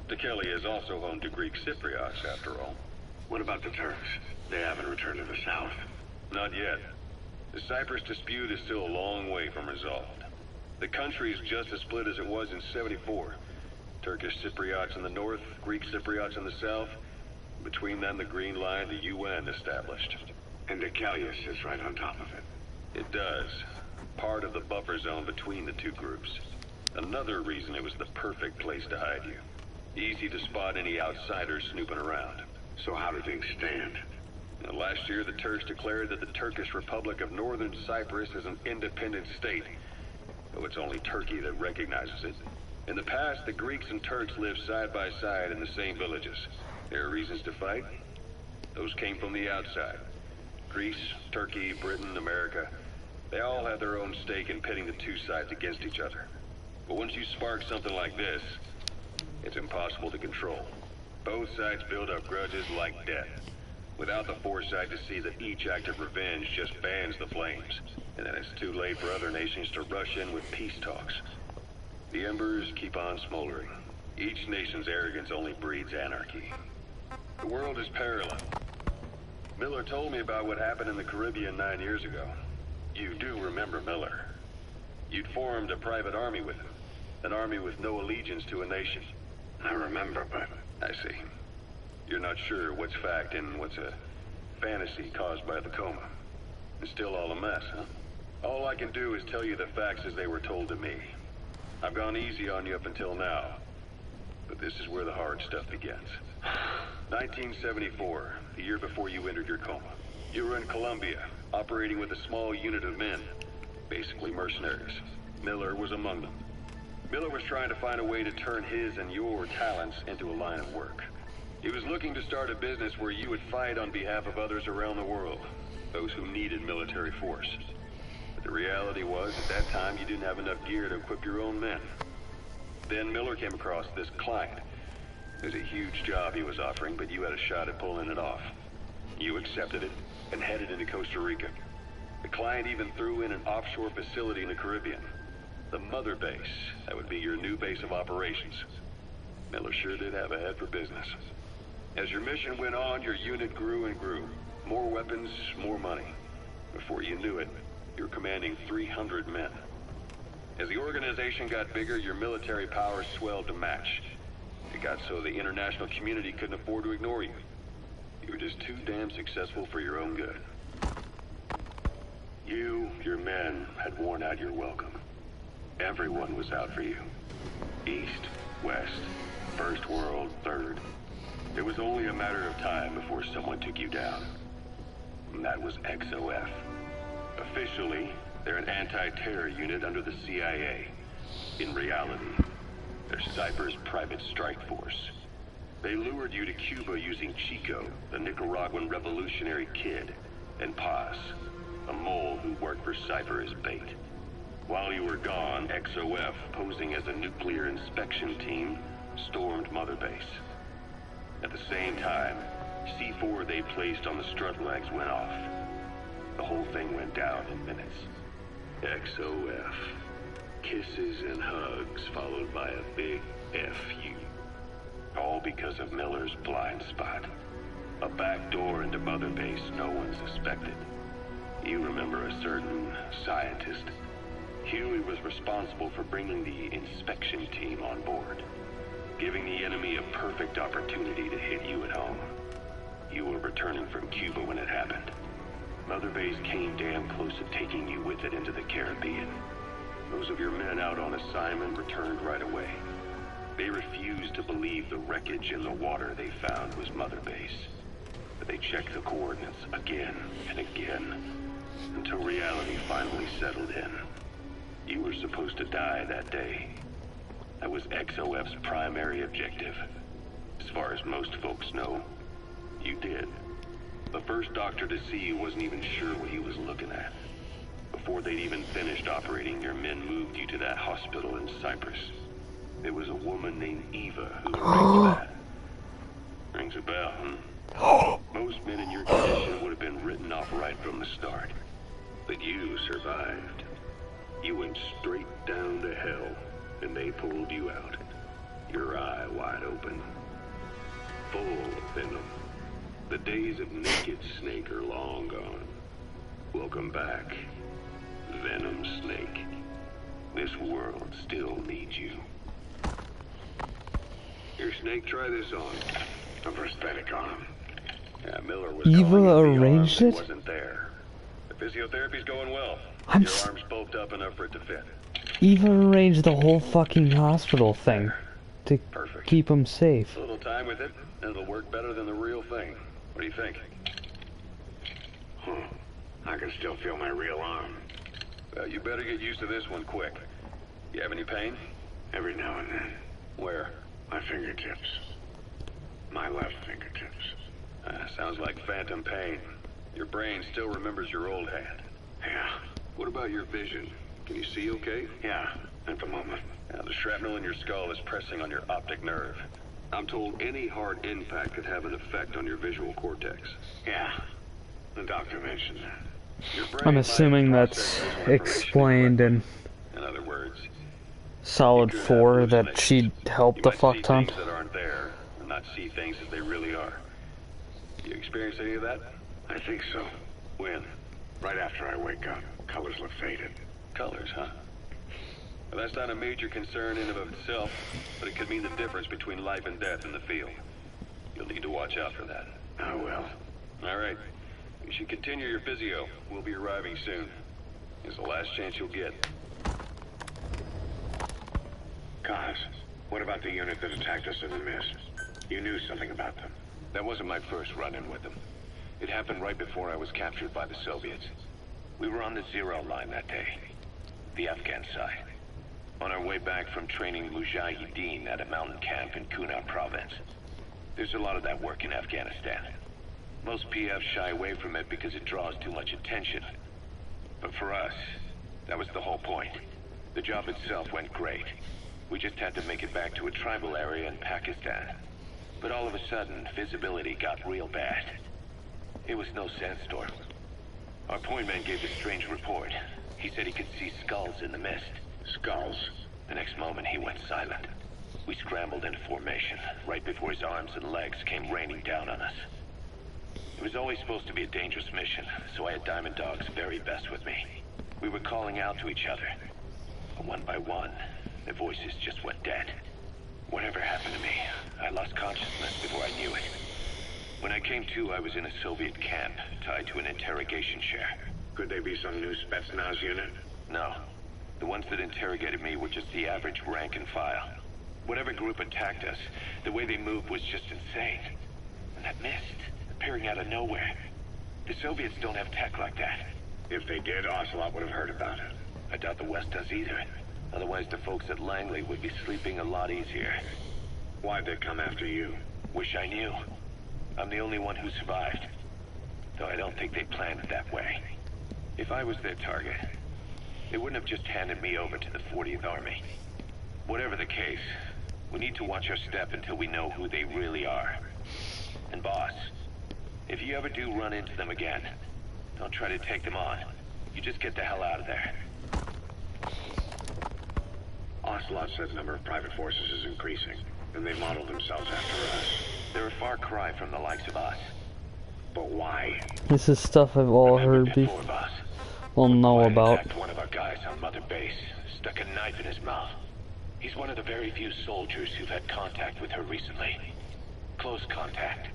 Dekelia is also home to Greek Cypriots, after all. What about the Turks? They haven't returned to the south. Not yet. The Cyprus dispute is still a long way from resolved. The country is just as split as it was in '74. Turkish Cypriots in the north, Greek Cypriots in the south. Between them, the Green Line, the UN established. And Dekelia sits right on top of it. It does. Part of the buffer zone between the two groups. Another reason it was the perfect place to hide you. Easy to spot any outsiders snooping around. So how do things stand? Now, last year, the Turks declared that the Turkish Republic of Northern Cyprus is an independent state, though it's only Turkey that recognizes it. In the past, the Greeks and Turks lived side by side in the same villages. There are reasons to fight. Those came from the outside. Greece, Turkey, Britain, America, they all have their own stake in pitting the two sides against each other. But once you spark something like this, it's impossible to control. Both sides build up grudges like death, without the foresight to see that each act of revenge just fans the flames, and then it's too late for other nations to rush in with peace talks. The embers keep on smoldering. Each nation's arrogance only breeds anarchy. The world is parallel. Miller told me about what happened in the Caribbean 9 years ago. You do remember Miller. You'd formed a private army with him. An army with no allegiance to a nation. I remember, but... I see. You're not sure what's fact and what's a fantasy caused by the coma. It's still all a mess, huh? All I can do is tell you the facts as they were told to me. I've gone easy on you up until now. But this is where the hard stuff begins. 1974, the year before you entered your coma. You were in Colombia, operating with a small unit of men. Basically mercenaries. Miller was among them. Miller was trying to find a way to turn his and your talents into a line of work. He was looking to start a business where you would fight on behalf of others around the world, those who needed military force. But the reality was, at that time, you didn't have enough gear to equip your own men. Then Miller came across this client. It was a huge job he was offering, but you had a shot at pulling it off. You accepted it and headed into Costa Rica. The client even threw in an offshore facility in the Caribbean. The mother base, that would be your new base of operations. Miller sure did have a head for business. As your mission went on, your unit grew and grew. More weapons, more money. Before you knew it, you're commanding 300 men. As the organization got bigger, your military powers swelled to match. It got so the international community couldn't afford to ignore you. You were just too damn successful for your own good. You, your men, had worn out your welcome. Everyone was out for you. East, West, First World, Third. It was only a matter of time before someone took you down. And that was XOF. Officially, they're an anti-terror unit under the CIA. In reality, they're Cypher's private strike force. They lured you to Cuba using Chico, the Nicaraguan revolutionary kid, and Paz, a mole who worked for Cypher as bait. While you were gone, XOF, posing as a nuclear inspection team, stormed Mother Base. At the same time, C4 they placed on the strut legs went off. The whole thing went down in minutes. XOF. Kisses and hugs followed by a big F.U. All because of Miller's blind spot. A back door into Mother Base no one suspected. You remember a certain scientist. Huey was responsible for bringing the inspection team on board, giving the enemy a perfect opportunity to hit you at home. You were returning from Cuba when it happened. Mother Base came damn close to taking you with it into the Caribbean. Those of your men out on assignment returned right away. They refused to believe the wreckage in the water they found was Mother Base. But they checked the coordinates again and again, until reality finally settled in. You were supposed to die that day. That was XOF's primary objective. As far as most folks know, you did. The first doctor to see you wasn't even sure what he was looking at. Before they'd even finished operating, your men moved you to that hospital in Cyprus. There was a woman named Eva who arranged that. Rings a bell, huh? Most men in your condition would have been written off right from the start. But you survived. You went straight down to hell, and they pulled you out. Your eye wide open. Full of venom. The days of naked Snake are long gone. Welcome back, Venom Snake. This world still needs you. Here, Snake, try this on. A prosthetic arm. Yeah, Miller was Eva arranged it? Wasn't there. The physiotherapy's going well. I'm Your arm's bulked up enough for it to fit. Eva arranged the whole fucking hospital thing to keep him safe. A little time with it, and it'll work better than the real thing. What do you think? I can still feel my real arm. You better get used to this one quick. You have any pain? Every now and then. Where? My fingertips. My left fingertips. Sounds like phantom pain. Your brain still remembers your old hand. Yeah. What about your vision? Can you see okay? Yeah, at the moment. The shrapnel in your skull is pressing on your optic nerve. I'm told any hard impact could have an effect on your visual cortex. Yeah, the doctor mentioned that. Your brain I'm assuming that's explained in other words, Solid 4 that she helped the fuck ton. that aren't there, and not see things as they really are. You experience any of that? I think so. When? Right after I wake up. Colors look faded. Colors, huh? Well, that's not a major concern in and of itself, but it could mean the difference between life and death in the field. You'll need to watch out for that. I will. All right. You should continue your physio. We'll be arriving soon. It's the last chance you'll get. Kaz, what about the unit that attacked us in the mist? You knew something about them. That wasn't my first run-in with them. It happened right before I was captured by the Soviets. We were on the zero line that day, the Afghan side. On our way back from training Mujahideen at a mountain camp in Kunar province. There's a lot of that work in Afghanistan. Most PFs shy away from it because it draws too much attention. But for us, that was the whole point. The job itself went great. We just had to make it back to a tribal area in Pakistan. But all of a sudden, visibility got real bad. It was no sandstorm. Our point man gave a strange report. He said he could see skulls in the mist. Skulls? The next moment, he went silent. We scrambled into formation, right before his arms and legs came raining down on us. It was always supposed to be a dangerous mission, so I had Diamond Dog's very best with me. We were calling out to each other. But one by one, their voices just went dead. Whatever happened to me, I lost consciousness before I knew it. When I came to, I was in a Soviet camp, tied to an interrogation chair. Could they be some new Spetsnaz unit? No. The ones that interrogated me were just the average rank and file. Whatever group attacked us, the way they moved was just insane. And that mist, appearing out of nowhere. The Soviets don't have tech like that. If they did, Ocelot would have heard about it. I doubt the West does either. Otherwise, the folks at Langley would be sleeping a lot easier. Why'd they come after you? Wish I knew. I'm the only one who survived. Though I don't think they planned it that way. If I was their target, they wouldn't have just handed me over to the 40th Army. Whatever the case, we need to watch our step until we know who they really are. And boss, if you ever do run into them again, don't try to take them on. You just get the hell out of there. Ocelot said the number of private forces is increasing, and they model themselves after us. They're a far cry from the likes of us. But why? This is stuff I've all heard before. Well, know about. One of our guys on Mother Base stuck a knife in his mouth. He's one of the very few soldiers who've had contact with her recently. Close contact.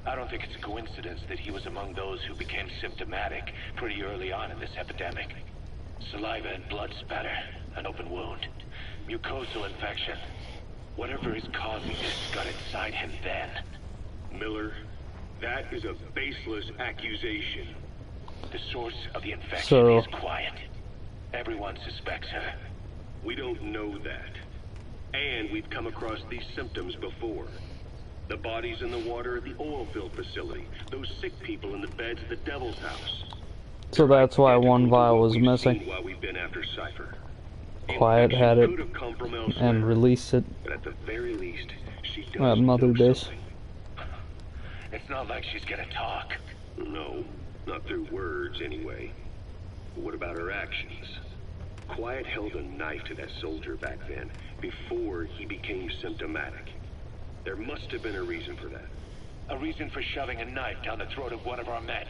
I don't think it's a coincidence that he was among those who became symptomatic pretty early on in this epidemic. Saliva and blood spatter, an open wound, mucosal infection. Whatever is causing this got inside him then. Miller, that is a baseless accusation. The source of the infection is quiet. Everyone suspects her. We don't know that. And we've come across these symptoms before. The bodies in the water at the oil field facility. Those sick people in the beds at the Devil's House. So that's why one vial was missing. While we've been after Cypher. Quiet had it and released it but at the very least, she does at Mother Days. It's not like she's gonna talk. No, not through words anyway. But what about her actions? Quiet held a knife to that soldier back then, before he became symptomatic. There must have been a reason for that. A reason for shoving a knife down the throat of one of our men.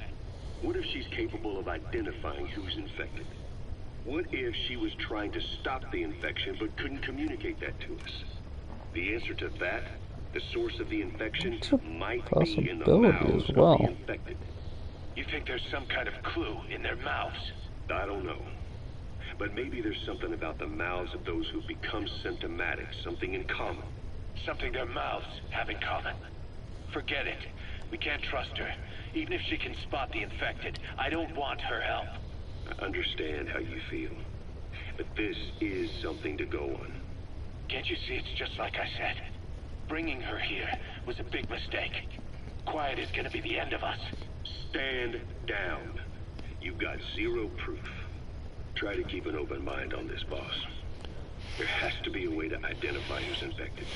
What if she's capable of identifying who's infected? What if she was trying to stop the infection but couldn't communicate that to us? The answer to that, the source of the infection, might be in the mouths of the infected. You think there's some kind of clue in their mouths? I don't know. But maybe there's something about the mouths of those who become symptomatic, something in common. Something their mouths have in common. Forget it. We can't trust her. Even if she can spot the infected, I don't want her help. I understand how you feel. But this is something to go on. Can't you see it's just like I said? Bringing her here was a big mistake. Quiet is gonna be the end of us. Stand down. You've got zero proof. Try to keep an open mind on this, boss. There has to be a way to identify who's infected.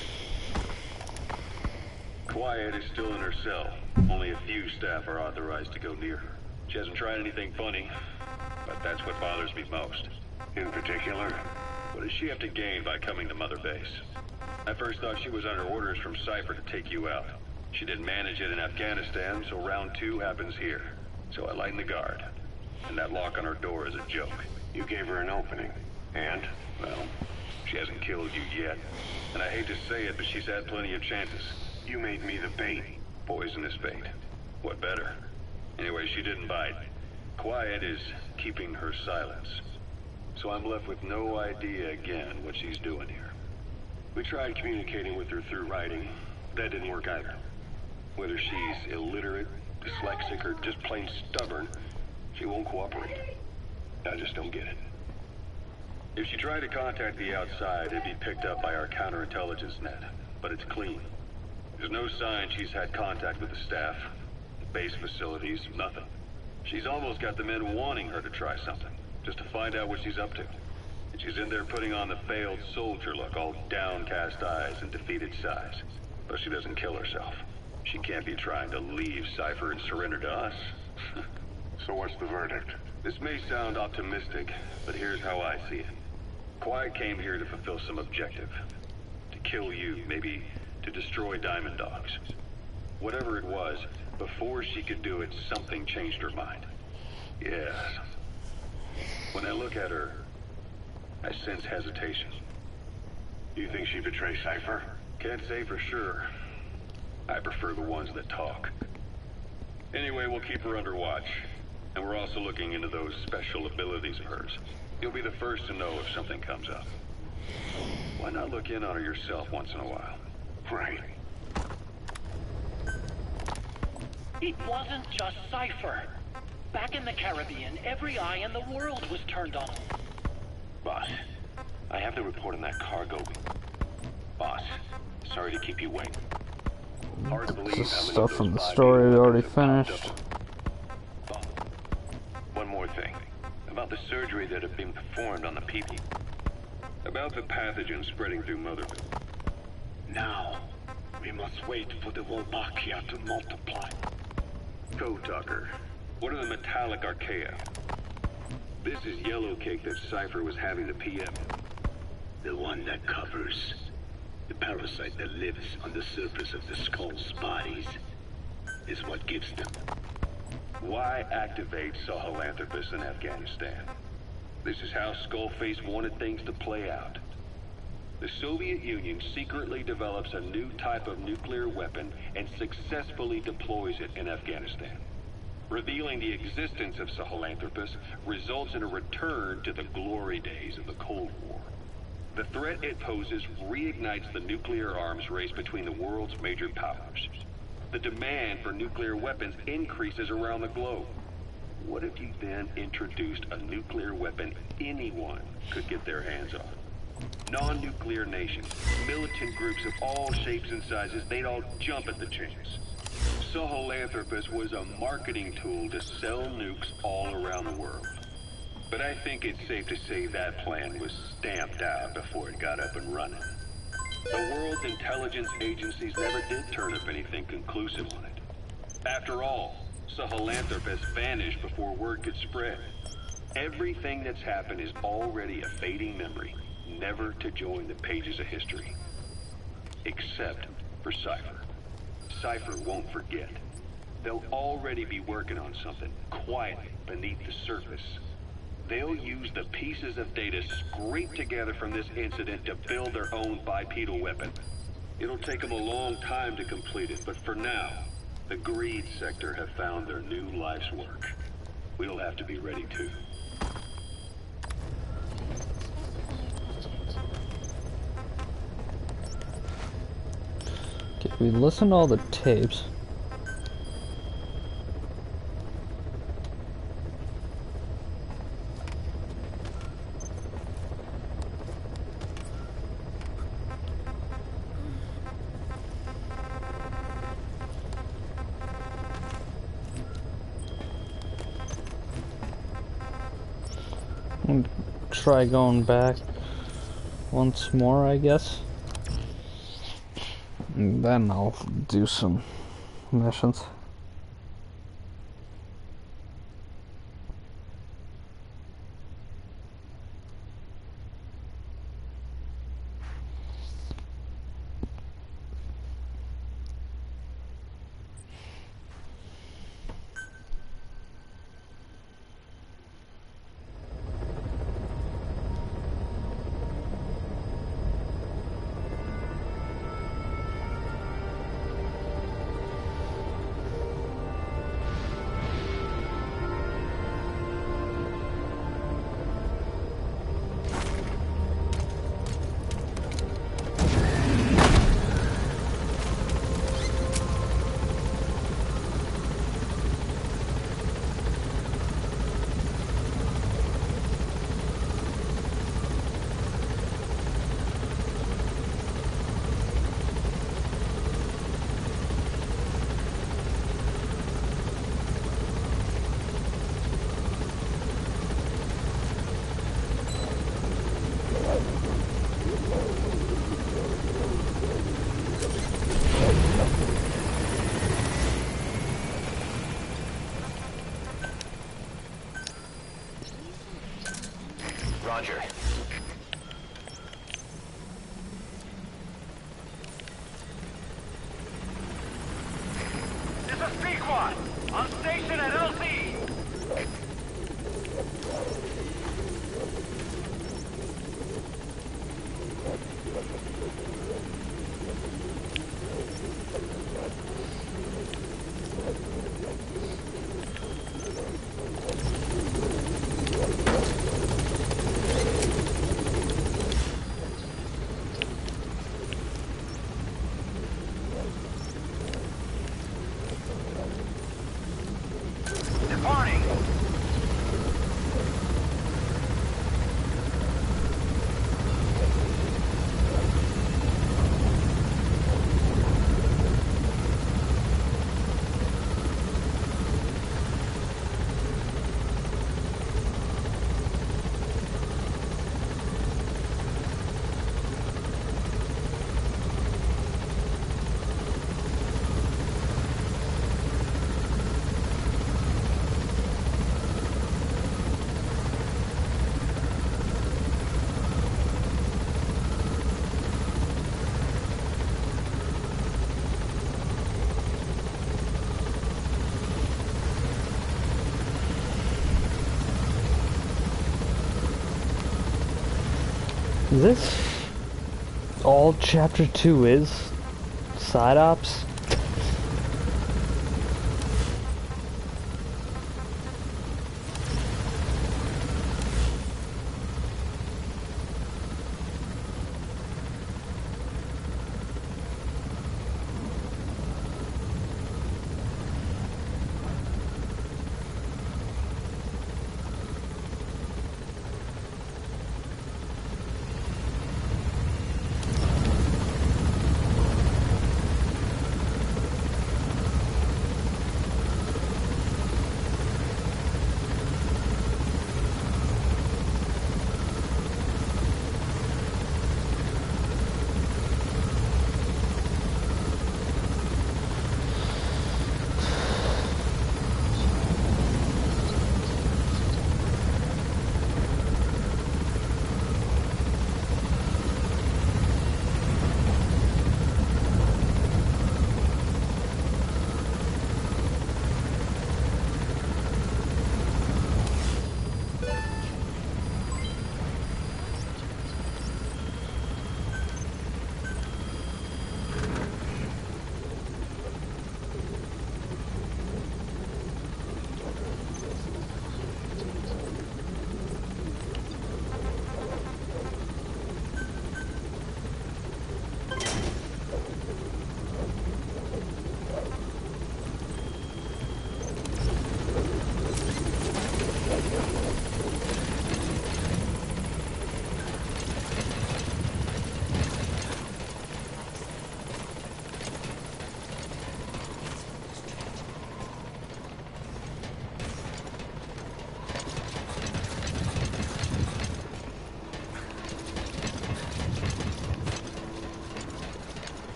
Quiet is still in her cell. Only a few staff are authorized to go near her. She hasn't tried anything funny, but that's what bothers me most. In particular? What does she have to gain by coming to Mother Base? I first thought she was under orders from Cypher to take you out. She didn't manage it in Afghanistan, so round 2 happens here. So I lighten the guard. And that lock on her door is a joke. You gave her an opening. And? Well, she hasn't killed you yet. And I hate to say it, but she's had plenty of chances. You made me the bait. Poisonous bait. What better? Anyway, she didn't bite. Quiet is keeping her silence. So I'm left with no idea again what she's doing here. We tried communicating with her through writing. That didn't work either. Whether she's illiterate, dyslexic, or just plain stubborn, she won't cooperate. I just don't get it. If she tried to contact the outside, it'd be picked up by our counterintelligence net. But it's clean. There's no sign she's had contact with the staff, the base facilities, nothing. She's almost got the men wanting her to try something, just to find out what she's up to. And she's in there putting on the failed soldier look, all downcast eyes and defeated sighs. But she doesn't kill herself. She can't be trying to leave Cypher and surrender to us. So what's the verdict? This may sound optimistic, but here's how I see it. Quiet came here to fulfill some objective. To kill you, maybe to destroy Diamond Dogs. Whatever it was, before she could do it, something changed her mind. Yes. When I look at her, I sense hesitation. You think she betrayed Cypher? Can't say for sure. I prefer the ones that talk. Anyway, we'll keep her under watch. And we're also looking into those special abilities of hers. You'll be the first to know if something comes up. Why not look in on her yourself once in a while? Right. It wasn't just Cypher. Back in the Caribbean, every eye in the world was turned on him. Boss, I have the report on that cargo. Boss, sorry to keep you waiting. Hard to believe This how is many stuff of from those the bodies story we already have popped finished. up. One more thing. About the surgery that had been performed on the people. About the pathogen spreading through Motherville. Now, we must wait for the Wolbachia to multiply. Go, Tucker. What are the metallic archaea? This is yellow cake that Cypher was having the PM. The one that covers the parasite that lives on the surface of the skull's bodies is what gives them. Why activate Sahelanthropus in Afghanistan? This is how Skullface wanted things to play out. The Soviet Union secretly develops a new type of nuclear weapon and successfully deploys it in Afghanistan. Revealing the existence of Sahelanthropus results in a return to the glory days of the Cold War. The threat it poses reignites the nuclear arms race between the world's major powers. The demand for nuclear weapons increases around the globe. What if you then introduced a nuclear weapon anyone could get their hands on? Non-nuclear nations, militant groups of all shapes and sizes, they'd all jump at the chance. Sahelanthropus was a marketing tool to sell nukes all around the world. But I think it's safe to say that plan was stamped out before it got up and running. The world's intelligence agencies never did turn up anything conclusive on it. After all, Sahelanthropus vanished before word could spread. Everything that's happened is already a fading memory, never to join the pages of history. Except for Cypher. Cypher won't forget. They'll already be working on something quietly beneath the surface. They'll use the pieces of data scraped together from this incident to build their own bipedal weapon. It'll take them a long time to complete it, but for now, the greed sector have found their new life's work. We'll have to be ready too. Okay, we listened to all the tapes. Try going back once more, I guess. And then I'll do some missions. Roger. This is Pequod, on station at LZ. Departing. Is this all chapter 2 is? Side ops?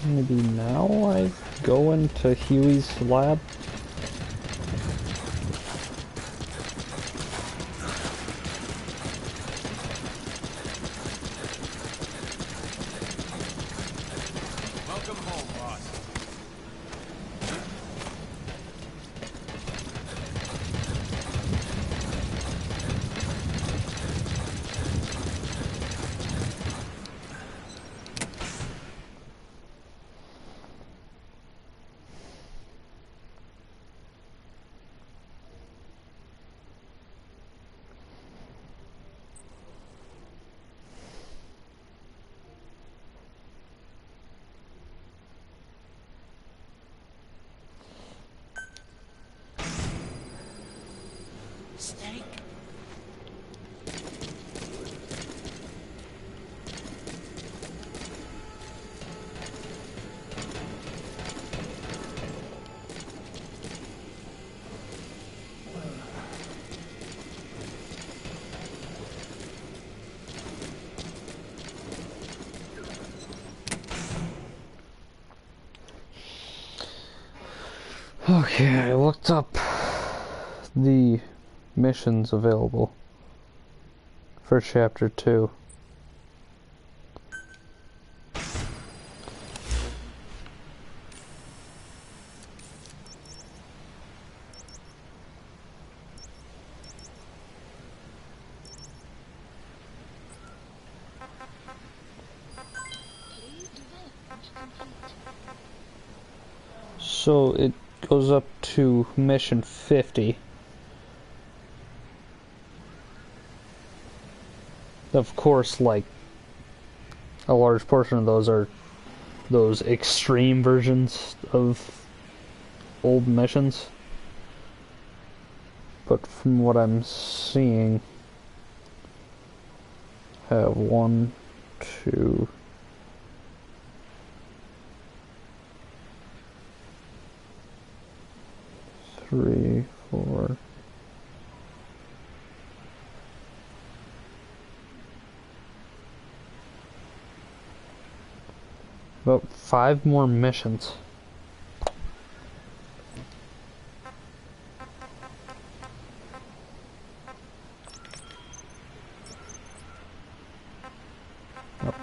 Maybe now I go into Huey's lab? Welcome home, boss. Snake? Okay, I looked up the missions available for chapter 2. So it goes up to mission 50. Of course, like, a large portion of those are those extreme versions of old missions. But from what I'm seeing, I have 1, 2, 3, 4. About 5 more missions.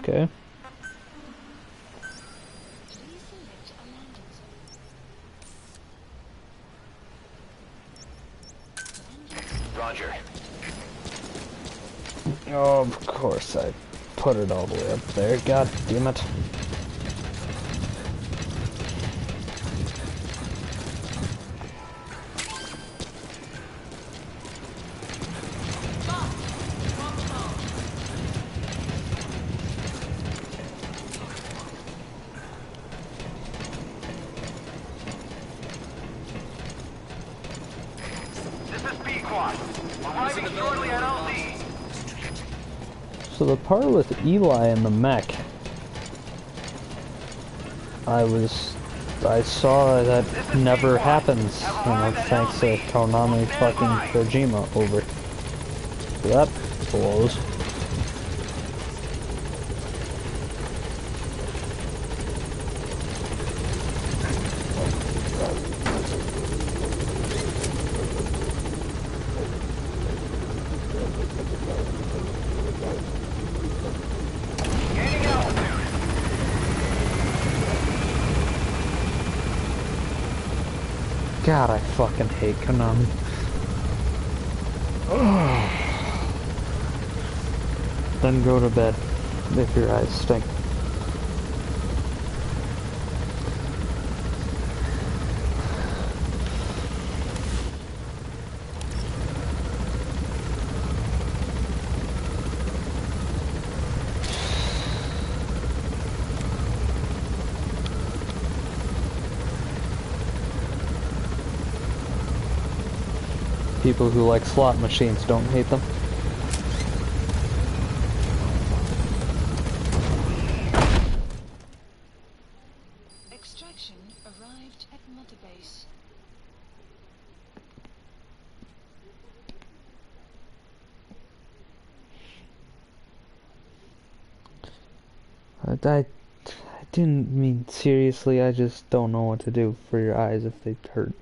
Okay. Roger. Oh, of course I put it all the way up there. God damn it. So the part with Eli and the mech, I saw that never happens, you know, thanks to Konami fucking Kojima over. So that blows. God, I fucking hate Konami. Then go to bed if your eyes stink. People who like slot machines don't hate them. Extraction arrived at Mother Base. I didn't mean seriously, I just don't know what to do for your eyes if they hurt.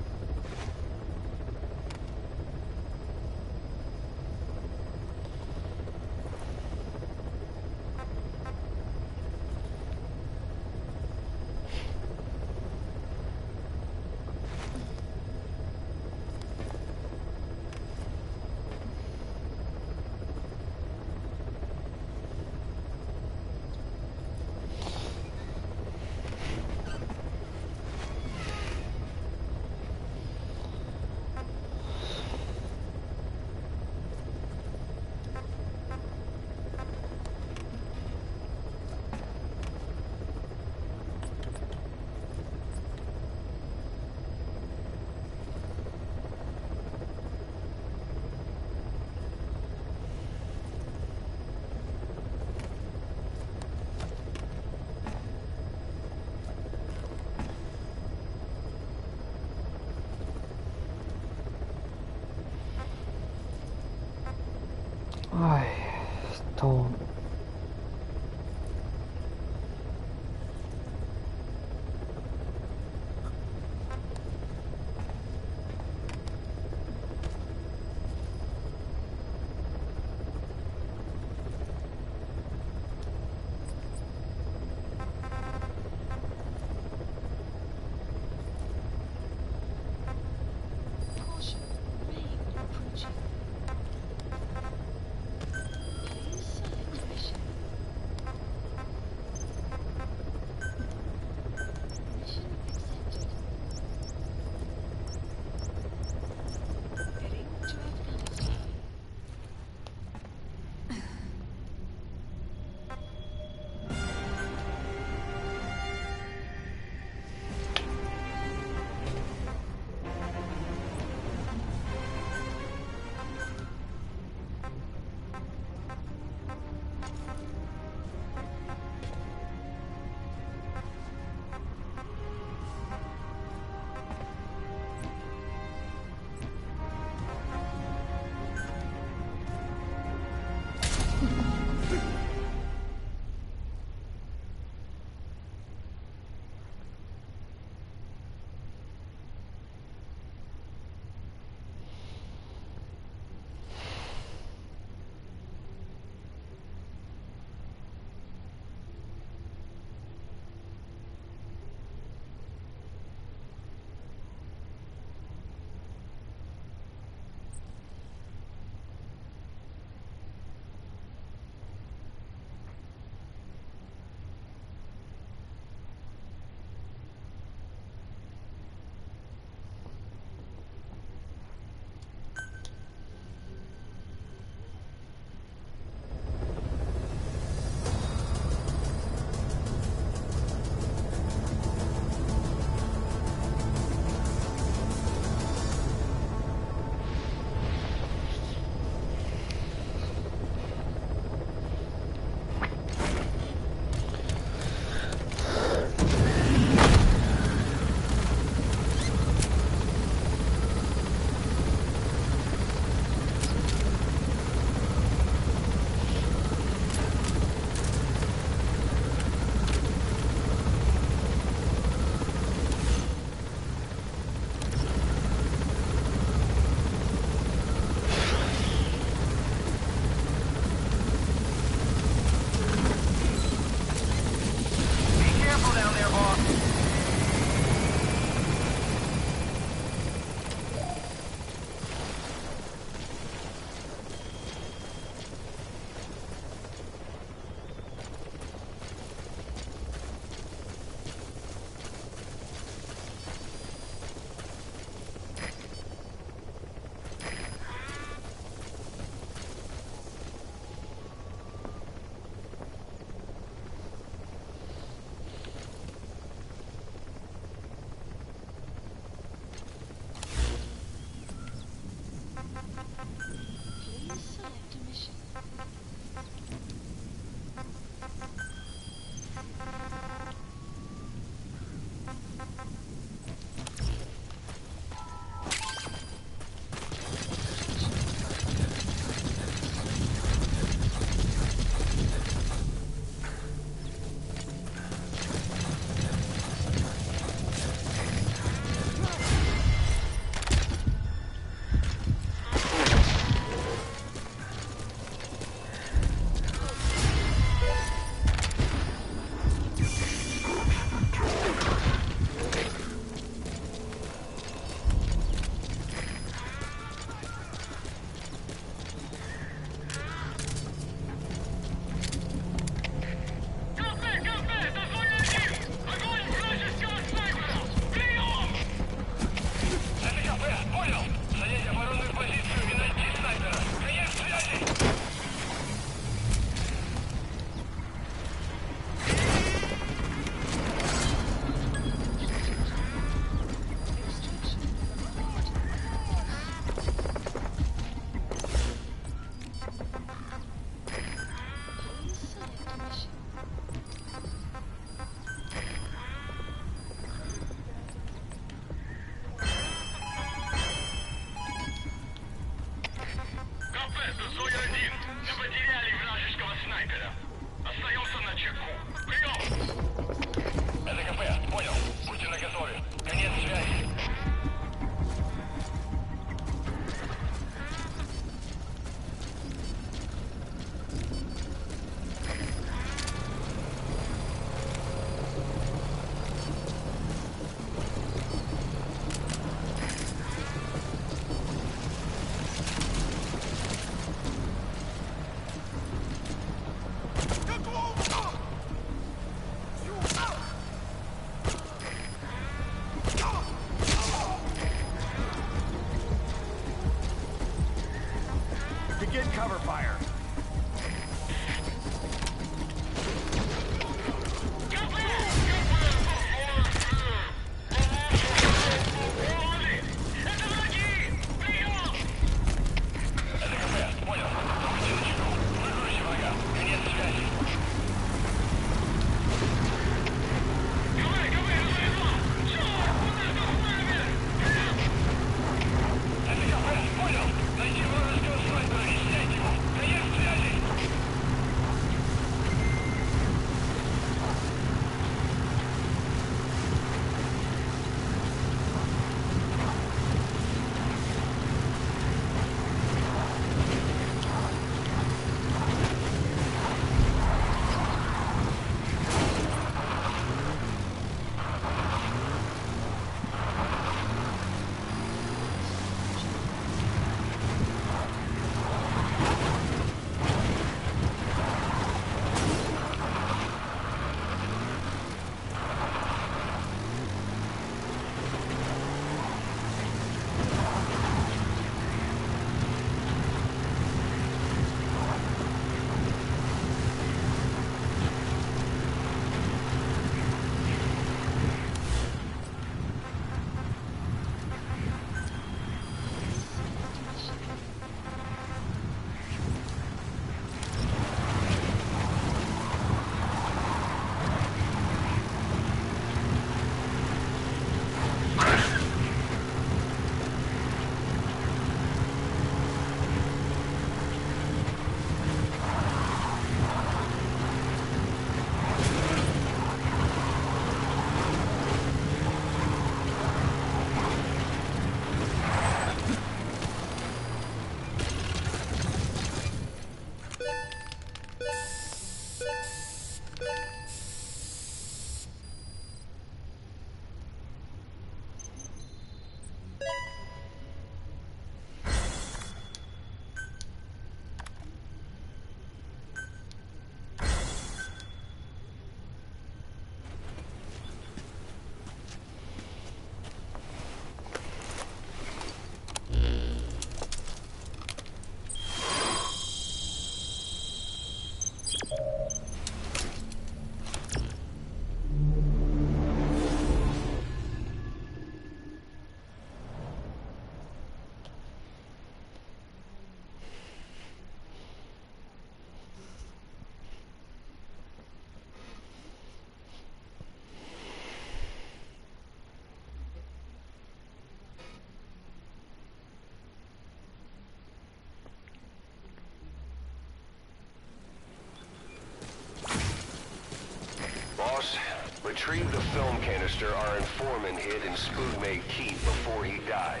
Boss, retrieve the film canister our informant hid in Spoodmate Keep before he died.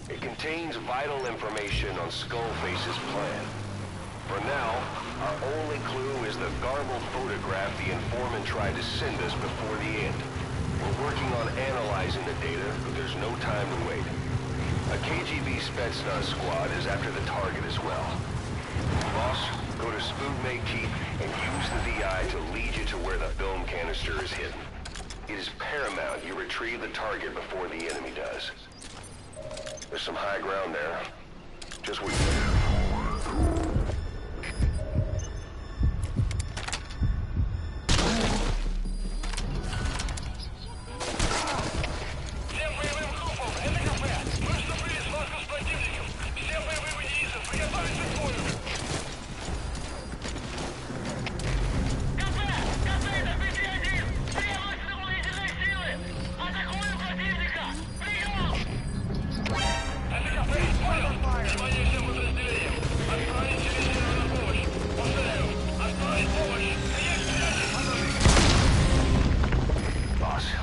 It contains vital information on Skullface's plan. For now, our only clue is the garbled photograph the informant tried to send us before the end. We're working on analyzing the data, but there's no time to wait. A KGB Spetsnaz squad is after the target as well. Boss, go to Spoodmate Keep and use the VI to lead you to where the film canister is hidden. It is paramount you retrieve the target before the enemy does. There's some high ground there. Just wait.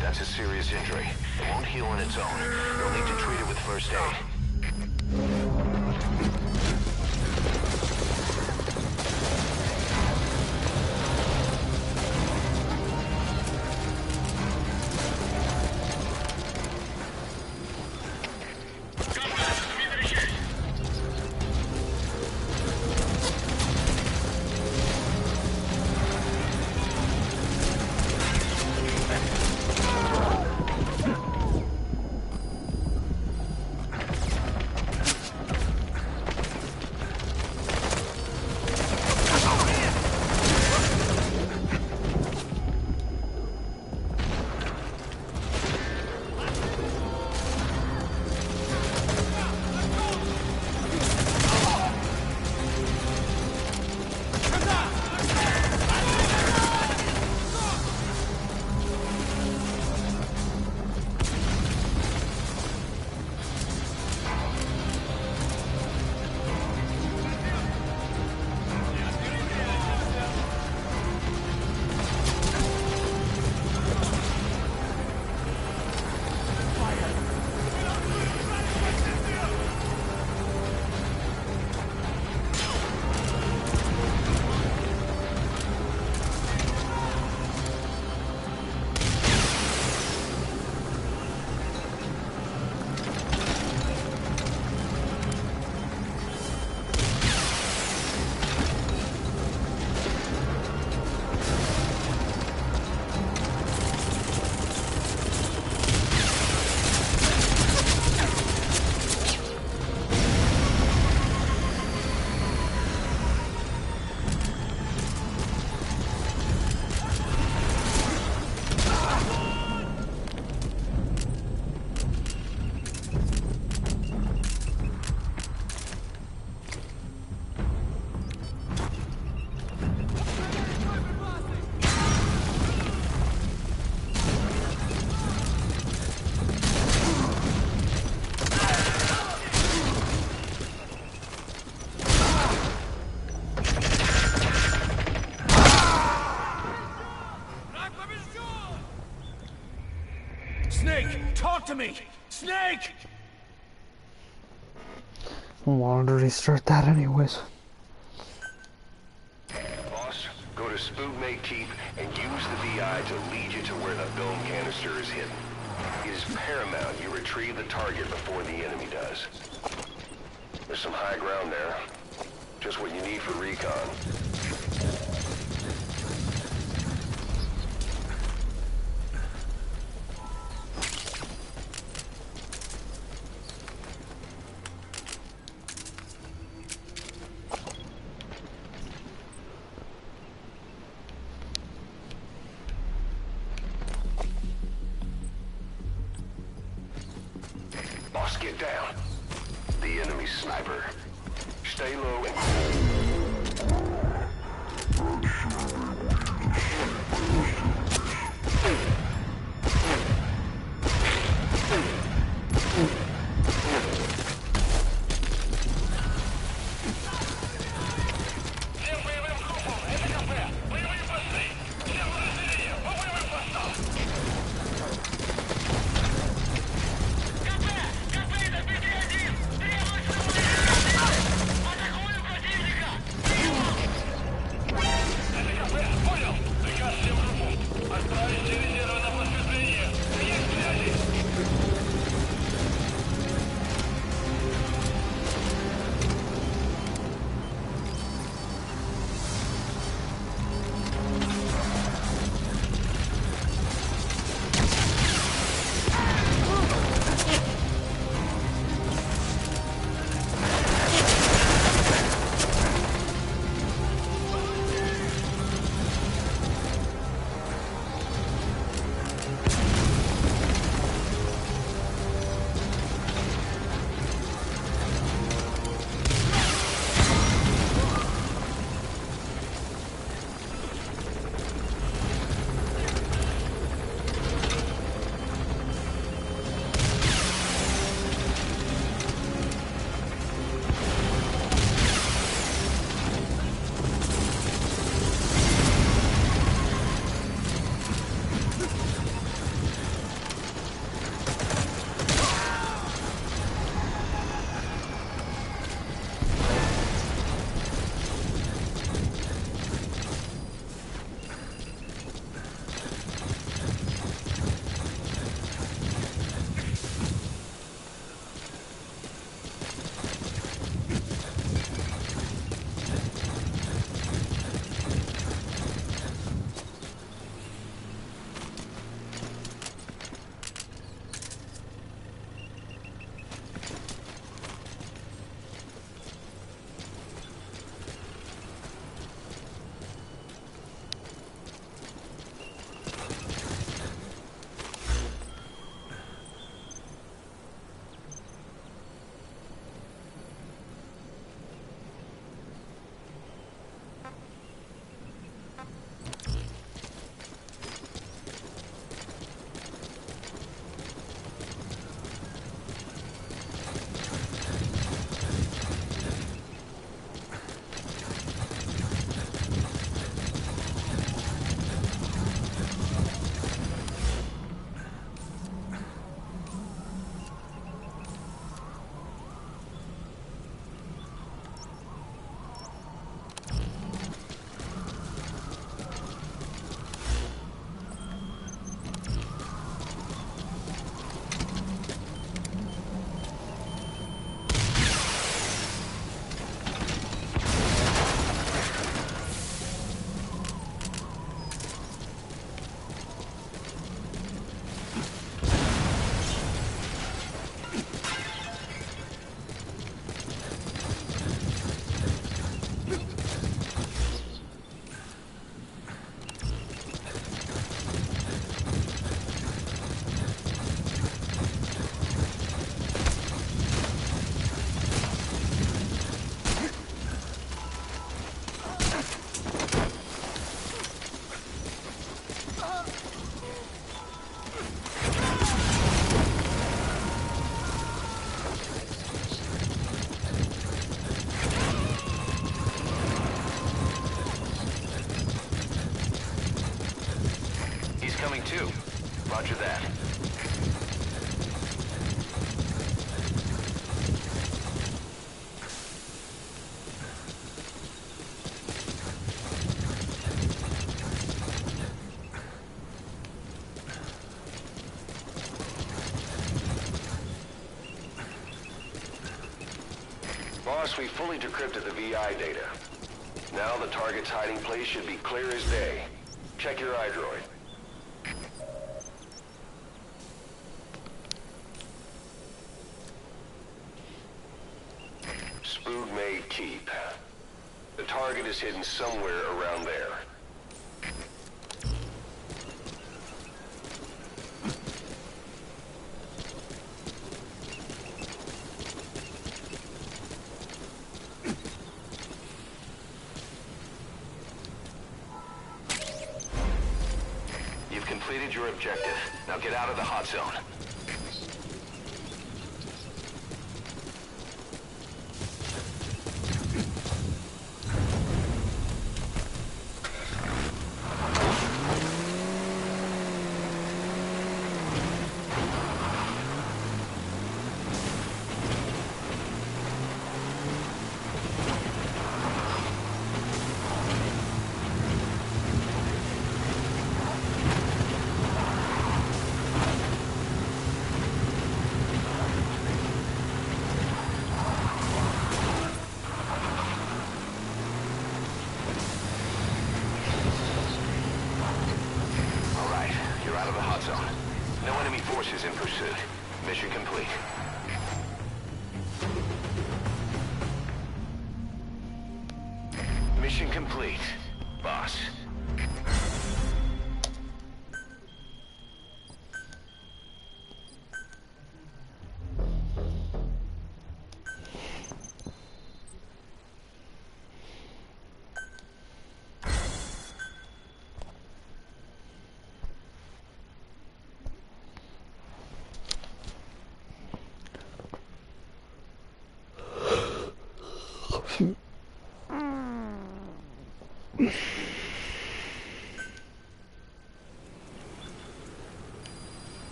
That's a serious injury. It won't heal on its own. You'll need to treat it with first aid. Talk to me! Snake! I wanted to restart that anyways. Boss, go to Spoodmate Keep and use the VI to lead you to where the film canister is hidden. It is paramount you retrieve the target before the enemy does. There's some high ground there. Just what you need for recon. Boss, get down. The enemy sniper. Stay low and coming too. Roger that. Boss, we fully decrypted the VI data. Now the target's hiding place should be clear as day. Check your iDroid. Spoog may keep. The target is hidden somewhere around there. You've completed your objective. Now get out of the hot zone. Out of the hot zone. No enemy forces in pursuit. Mission complete. Mission complete, boss.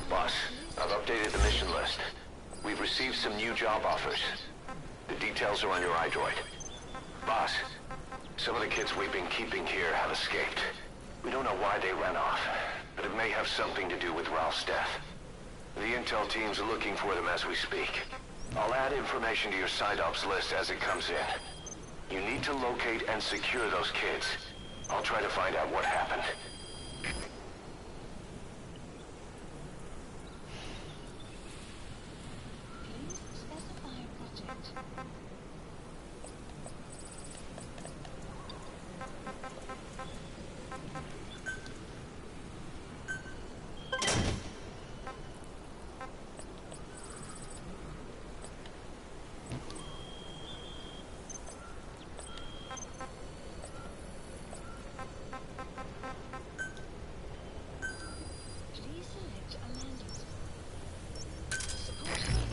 Boss, I've updated the mission list. We've received some new job offers. The details are on your iDroid. Boss, some of the kids we've been keeping here have escaped. We don't know why they ran off, but it may have something to do with Ralph's death. The intel team's looking for them as we speak. I'll add information to your side ops list as it comes in. You need to locate and secure those kids. I'll try to find out what happened.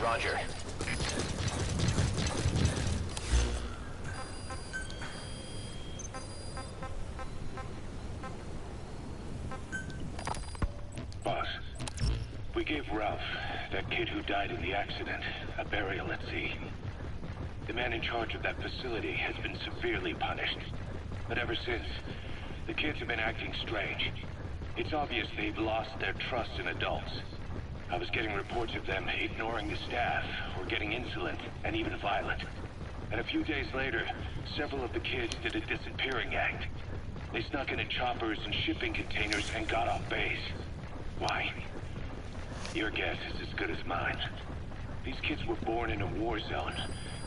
Roger. Boss, we gave Ralph, that kid who died in the accident, a burial at sea. The man in charge of that facility has been severely punished. But ever since, the kids have been acting strange. It's obvious they've lost their trust in adults. I was getting reports of them ignoring the staff, or getting insolent, and even violent. And a few days later, several of the kids did a disappearing act. They snuck into choppers and shipping containers and got off base. Why? Your guess is as good as mine. These kids were born in a war zone,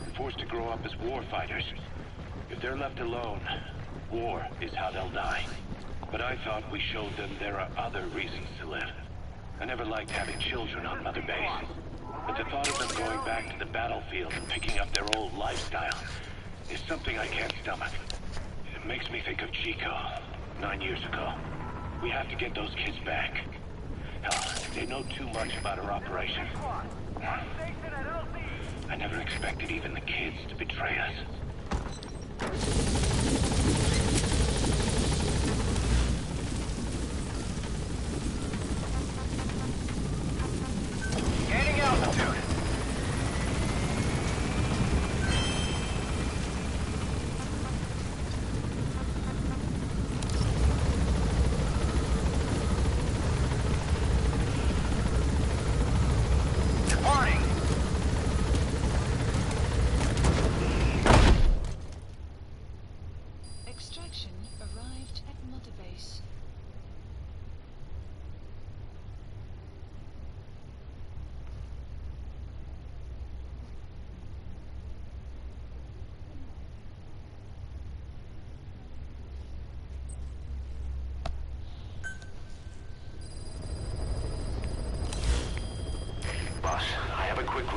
and forced to grow up as war fighters. If they're left alone, war is how they'll die. But I thought we showed them there are other reasons to live. I never liked having children on Mother Base. But the thought of them going back to the battlefield and picking up their old lifestyle is something I can't stomach. It makes me think of Chico, 9 years ago. We have to get those kids back. Hell, they know too much about our operation. I never expected even the kids to betray us.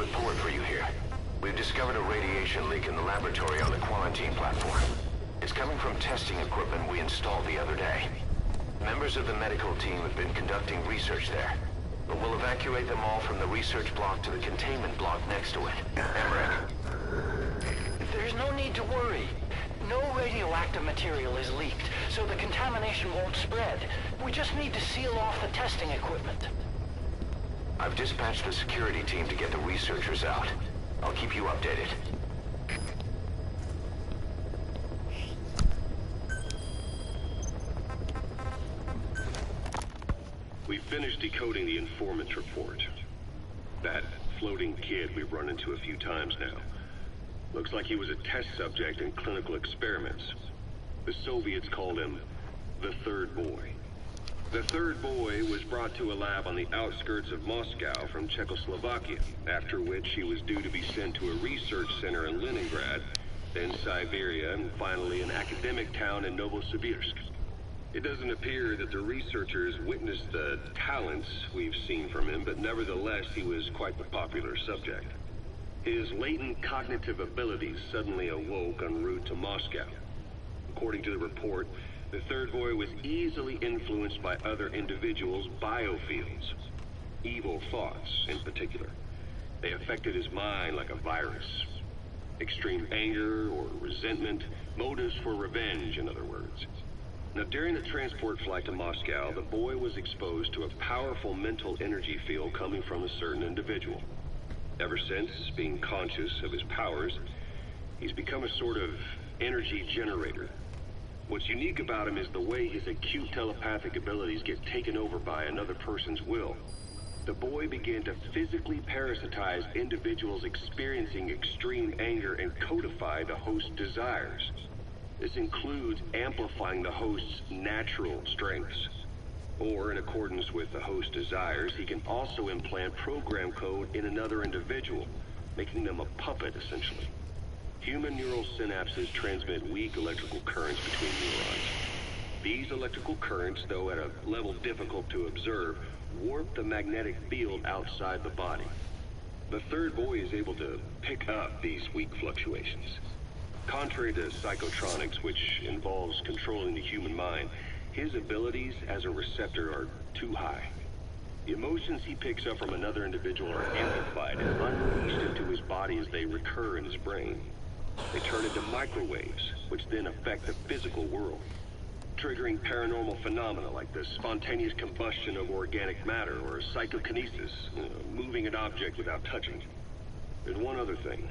report for you here. We've discovered a radiation leak in the laboratory on the quarantine platform. It's coming from testing equipment we installed the other day. Members of the medical team have been conducting research there, but we'll evacuate them all from the research block to the containment block next to it. Emmerich. There's no need to worry. No radioactive material is leaked, so the contamination won't spread. We just need to seal off the testing equipment. I've dispatched the security team to get the researchers out. I'll keep you updated. We finished decoding the informant's report. That floating kid we've run into a few times now. Looks like he was a test subject in clinical experiments. The Soviets called him the Third Boy. The Third Boy was brought to a lab on the outskirts of Moscow from Czechoslovakia, after which he was due to be sent to a research center in Leningrad, then Siberia, and finally an academic town in Novosibirsk. It doesn't appear that the researchers witnessed the talents we've seen from him, but nevertheless he was quite the popular subject. His latent cognitive abilities suddenly awoke en route to Moscow. According to the report, the Third Boy was easily influenced by other individuals' biofields. Evil thoughts, in particular. They affected his mind like a virus. Extreme anger or resentment, motives for revenge, in other words. Now, during the transport flight to Moscow, the boy was exposed to a powerful mental energy field coming from a certain individual. Ever since, being conscious of his powers, he's become a sort of energy generator. What's unique about him is the way his acute telepathic abilities get taken over by another person's will. The boy began to physically parasitize individuals experiencing extreme anger and codify the host's desires. This includes amplifying the host's natural strengths. Or, in accordance with the host's desires, he can also implant program code in another individual, making them a puppet, essentially. Human neural synapses transmit weak electrical currents between neurons. These electrical currents, though at a level difficult to observe, warp the magnetic field outside the body. The Third Boy is able to pick up these weak fluctuations. Contrary to psychotronics, which involves controlling the human mind, his abilities as a receptor are too high. The emotions he picks up from another individual are amplified and unleashed into his body as they recur in his brain. They turn into microwaves, which then affect the physical world, triggering paranormal phenomena like the spontaneous combustion of organic matter or psychokinesis, moving an object without touching. There's one other thing.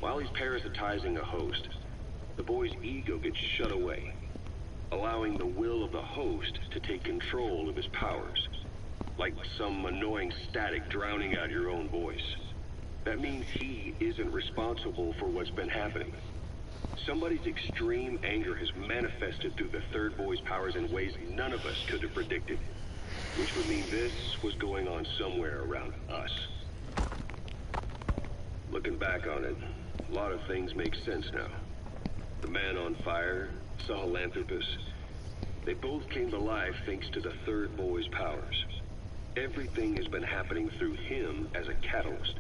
While he's parasitizing a host, the boy's ego gets shut away, allowing the will of the host to take control of his powers, like some annoying static drowning out your own voice. That means he isn't responsible for what's been happening. Somebody's extreme anger has manifested through the Third Boy's powers in ways none of us could have predicted, which would mean this was going on somewhere around us. Looking back on it, a lot of things make sense now. The man on fire, Sahelanthropus, they both came to life thanks to the Third Boy's powers. Everything has been happening through him as a catalyst.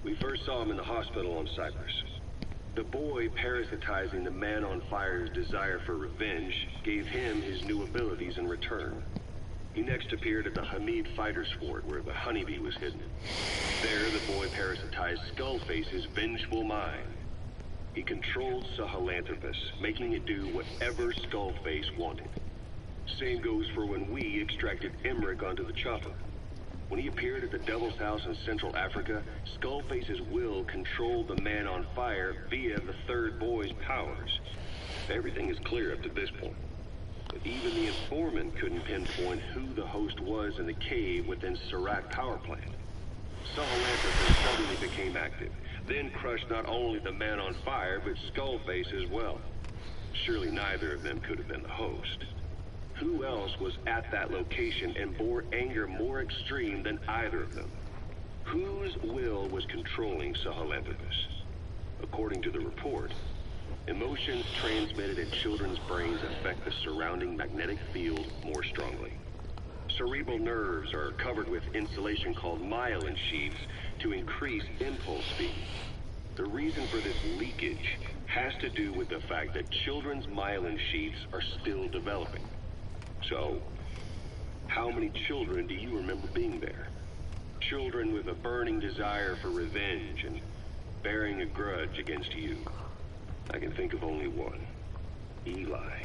We first saw him in the hospital on Cyprus. The boy parasitizing the man on fire's desire for revenge gave him his new abilities in return. He next appeared at the Hamid Fighter's Fort where the honeybee was hidden. There, the boy parasitized Skullface's vengeful mind. He controlled Sahelanthropus, making it do whatever Skullface wanted. Same goes for when we extracted Emmerich onto the chopper. When he appeared at the Devil's House in Central Africa, Skullface's will controlled the man on fire via the Third Boy's powers. Everything is clear up to this point. But even the informant couldn't pinpoint who the host was in the cave within Serac power plant. Sahelanthropus suddenly became active, then crushed not only the man on fire, but Skullface as well. Surely neither of them could have been the host. Who else was at that location and bore anger more extreme than either of them? Whose will was controlling Sahelanthropus? According to the report, emotions transmitted in children's brains affect the surrounding magnetic field more strongly. Cerebral nerves are covered with insulation called myelin sheaths to increase impulse speed. The reason for this leakage has to do with the fact that children's myelin sheaths are still developing. So, how many children do you remember being there? Children with a burning desire for revenge and bearing a grudge against you. I can think of only one. Eli.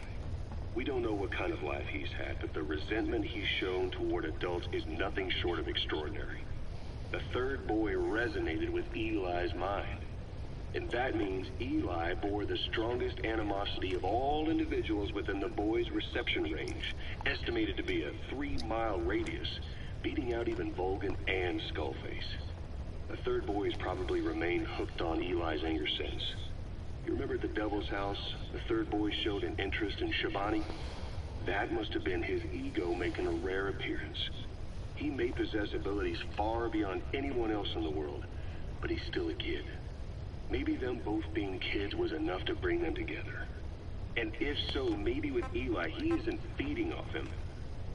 We don't know what kind of life he's had, but the resentment he's shown toward adults is nothing short of extraordinary. The third boy resonated with Eli's mind. And that means Eli bore the strongest animosity of all individuals within the boy's reception range, estimated to be a 3-mile radius, beating out even Volgan and Skullface. The third boy has probably remained hooked on Eli's anger since. You remember at the Devil's House, the third boy showed an interest in Shabani? That must have been his ego making a rare appearance. He may possess abilities far beyond anyone else in the world, but he's still a kid. Maybe them both being kids was enough to bring them together. And if so, maybe with Eli, he isn't feeding off him,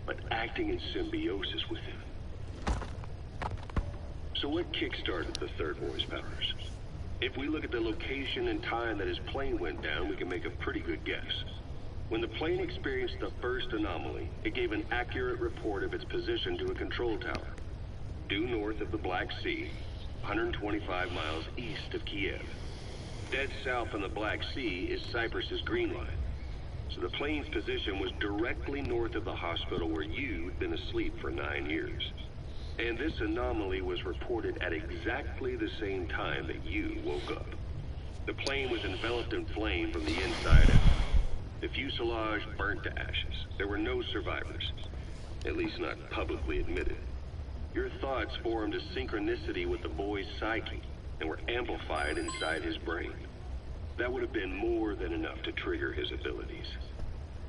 but acting in symbiosis with him. So what kickstarted the third boy's powers? If we look at the location and time that his plane went down, we can make a pretty good guess. When the plane experienced the first anomaly, it gave an accurate report of its position to a control tower, due north of the Black Sea, 125 miles east of Kiev. Dead south on the Black Sea is Cyprus's Green Line. So the plane's position was directly north of the hospital where you'd been asleep for 9 years. And this anomaly was reported at exactly the same time that you woke up. The plane was enveloped in flame from the inside out. The fuselage burnt to ashes. There were no survivors, at least not publicly admitted. Your thoughts formed a synchronicity with the boy's psyche and were amplified inside his brain. That would have been more than enough to trigger his abilities.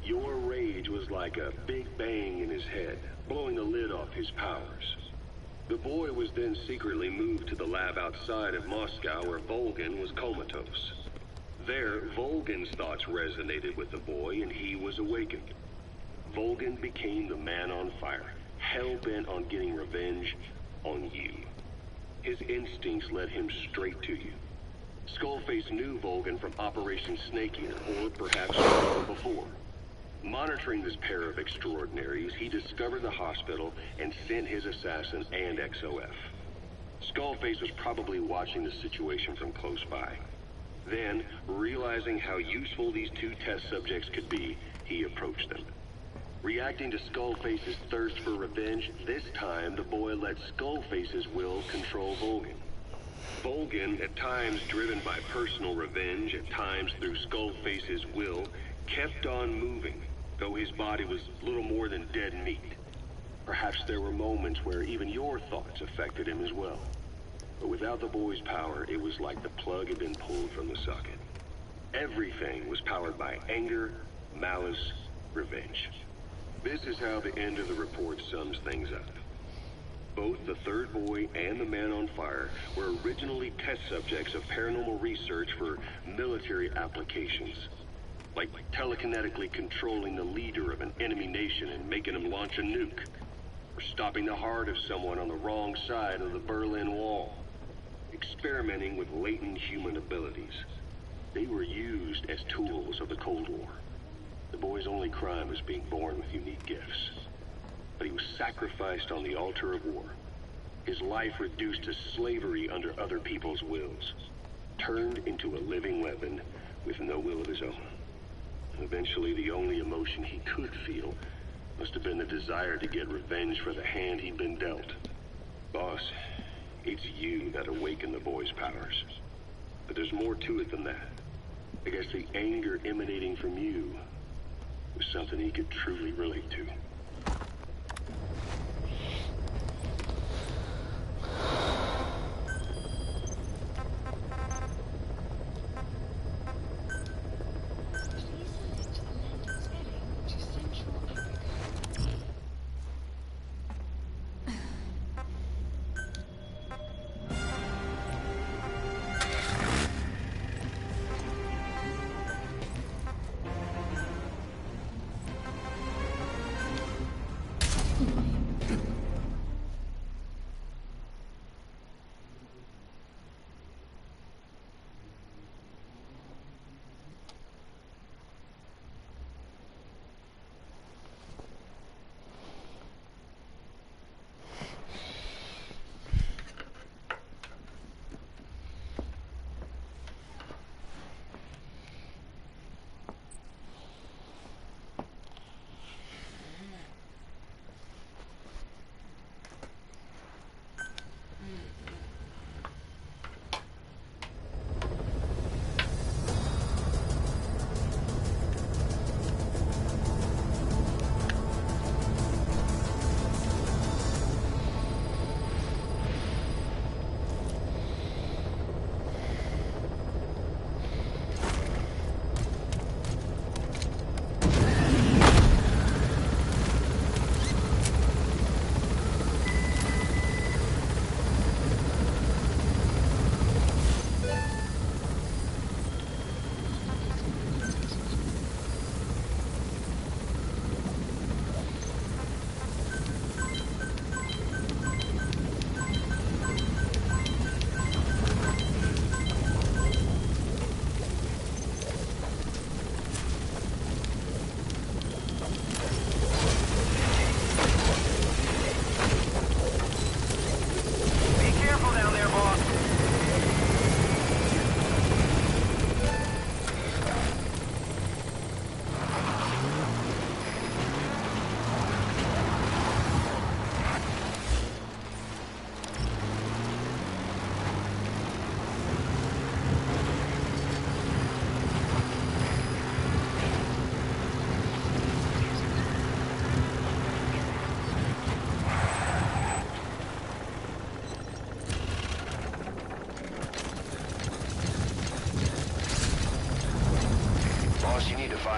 Your rage was like a big bang in his head, blowing the lid off his powers. The boy was then secretly moved to the lab outside of Moscow where Volgan was comatose. There, Volgan's thoughts resonated with the boy and he was awakened. Volgan became the man on fire, hell-bent on getting revenge on you. His instincts led him straight to you. Skullface knew Volgan from Operation Snake Eater, or perhaps before. Monitoring this pair of extraordinaries, he discovered the hospital and sent his assassin and XOF. Skullface was probably watching the situation from close by. Then, realizing how useful these two test subjects could be, he approached them. Reacting to Skullface's thirst for revenge, this time the boy let Skullface's will control Volgan. Volgan, at times driven by personal revenge, at times through Skullface's will, kept on moving, though his body was little more than dead meat. Perhaps there were moments where even your thoughts affected him as well. But without the boy's power, it was like the plug had been pulled from the socket. Everything was powered by anger, malice, revenge. This is how the end of the report sums things up. Both the third boy and the man on fire were originally test subjects of paranormal research for military applications. Like telekinetically controlling the leader of an enemy nation and making him launch a nuke. Or stopping the heart of someone on the wrong side of the Berlin Wall. Experimenting with latent human abilities. They were used as tools of the Cold War. The boy's only crime was being born with unique gifts. But he was sacrificed on the altar of war. His life reduced to slavery under other people's wills. Turned into a living weapon with no will of his own. Eventually, the only emotion he could feel must have been the desire to get revenge for the hand he'd been dealt. Boss, it's you that awakened the boy's powers. But there's more to it than that. I guess the anger emanating from you was something he could truly relate to.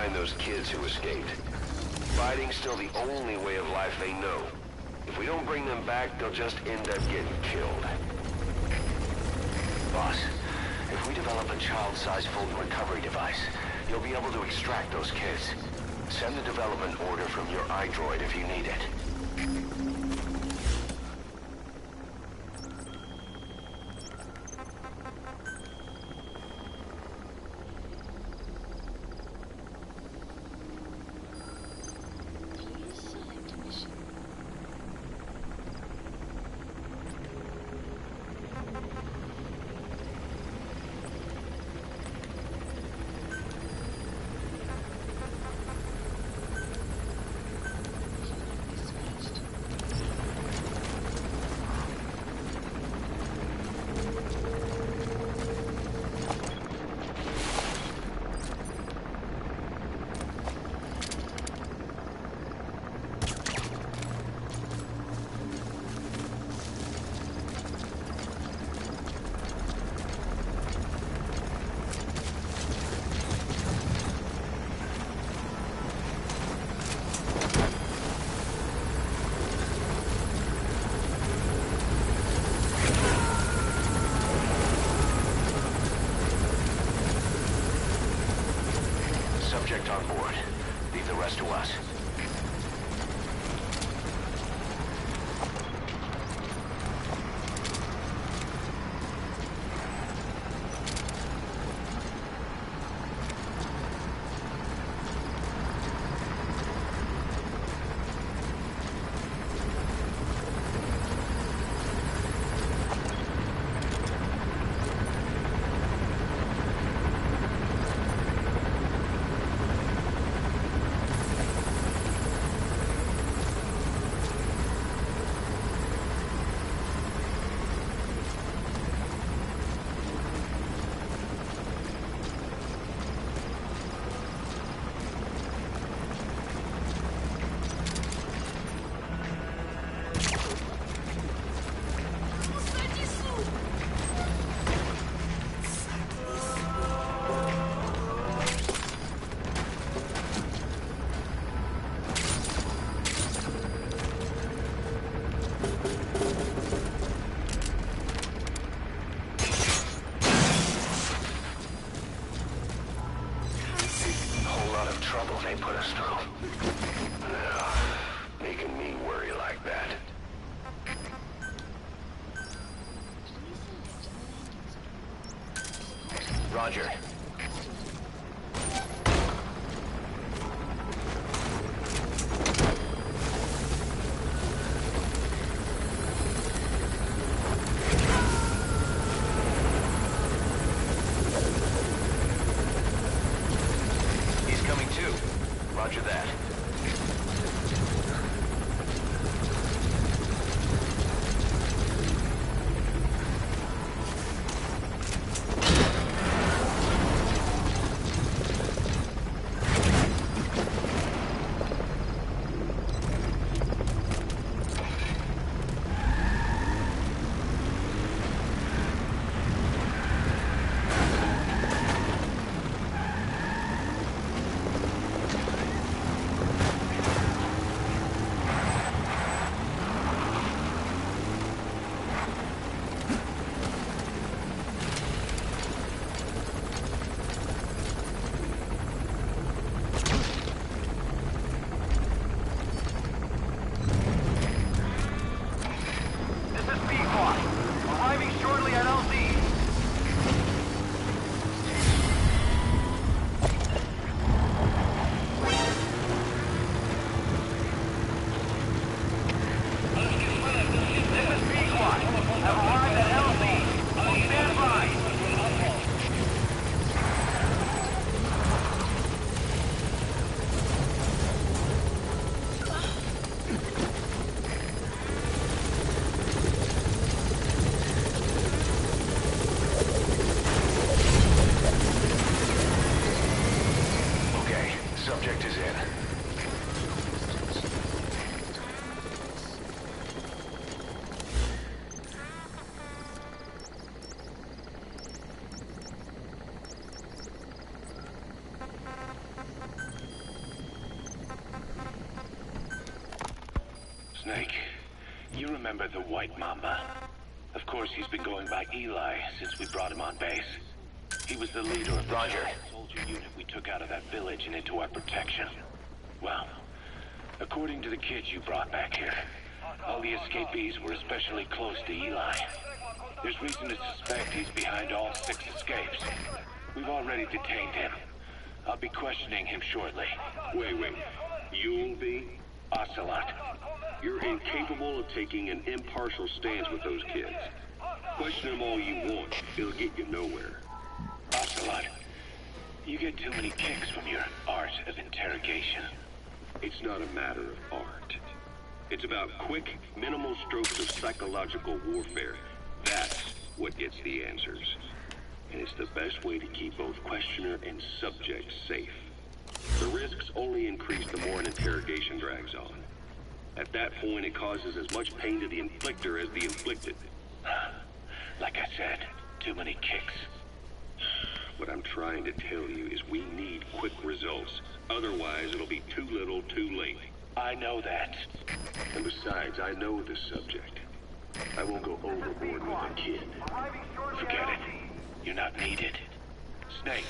find those kids who escaped. Fighting's still the only way of life they know. If we don't bring them back, they'll just end up getting killed. Boss, if we develop a child-sized Fulton recovery device, you'll be able to extract those kids. Send the development order from your iDroid if you need it. Subject on board. Leave the rest to us. They put us through. Making me worry like that. Roger. Roger that. Snake, you remember the White Mamba? Of course, he's been going by Eli since we brought him on base. He was the leader of the giant soldier unit we took out of that village and into our protection. Well, according to the kids you brought back here, all the escapees were especially close to Eli. There's reason to suspect he's behind all 6 escapes. We've already detained him. I'll be questioning him shortly. Wait. You'll be? Ocelot. You're incapable of taking an impartial stance with those kids. Question them all you want. It'll get you nowhere. Ocelot, you get too many kicks from your art of interrogation. It's not a matter of art. It's about quick, minimal strokes of psychological warfare. That's what gets the answers. And it's the best way to keep both questioner and subject safe. The risks only increase the more an interrogation drags on. At that point, it causes as much pain to the inflictor as the inflicted. Like I said, too many kicks. What I'm trying to tell you is we need quick results. Otherwise, it'll be too little, too late. I know that. And besides, I know the subject. I won't go overboard with a kid. Forget it. You're not needed. Snake,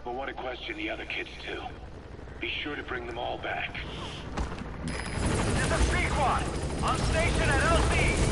we'll want to question the other kids too. Be sure to bring them all back. This is Pequod, on station at LC.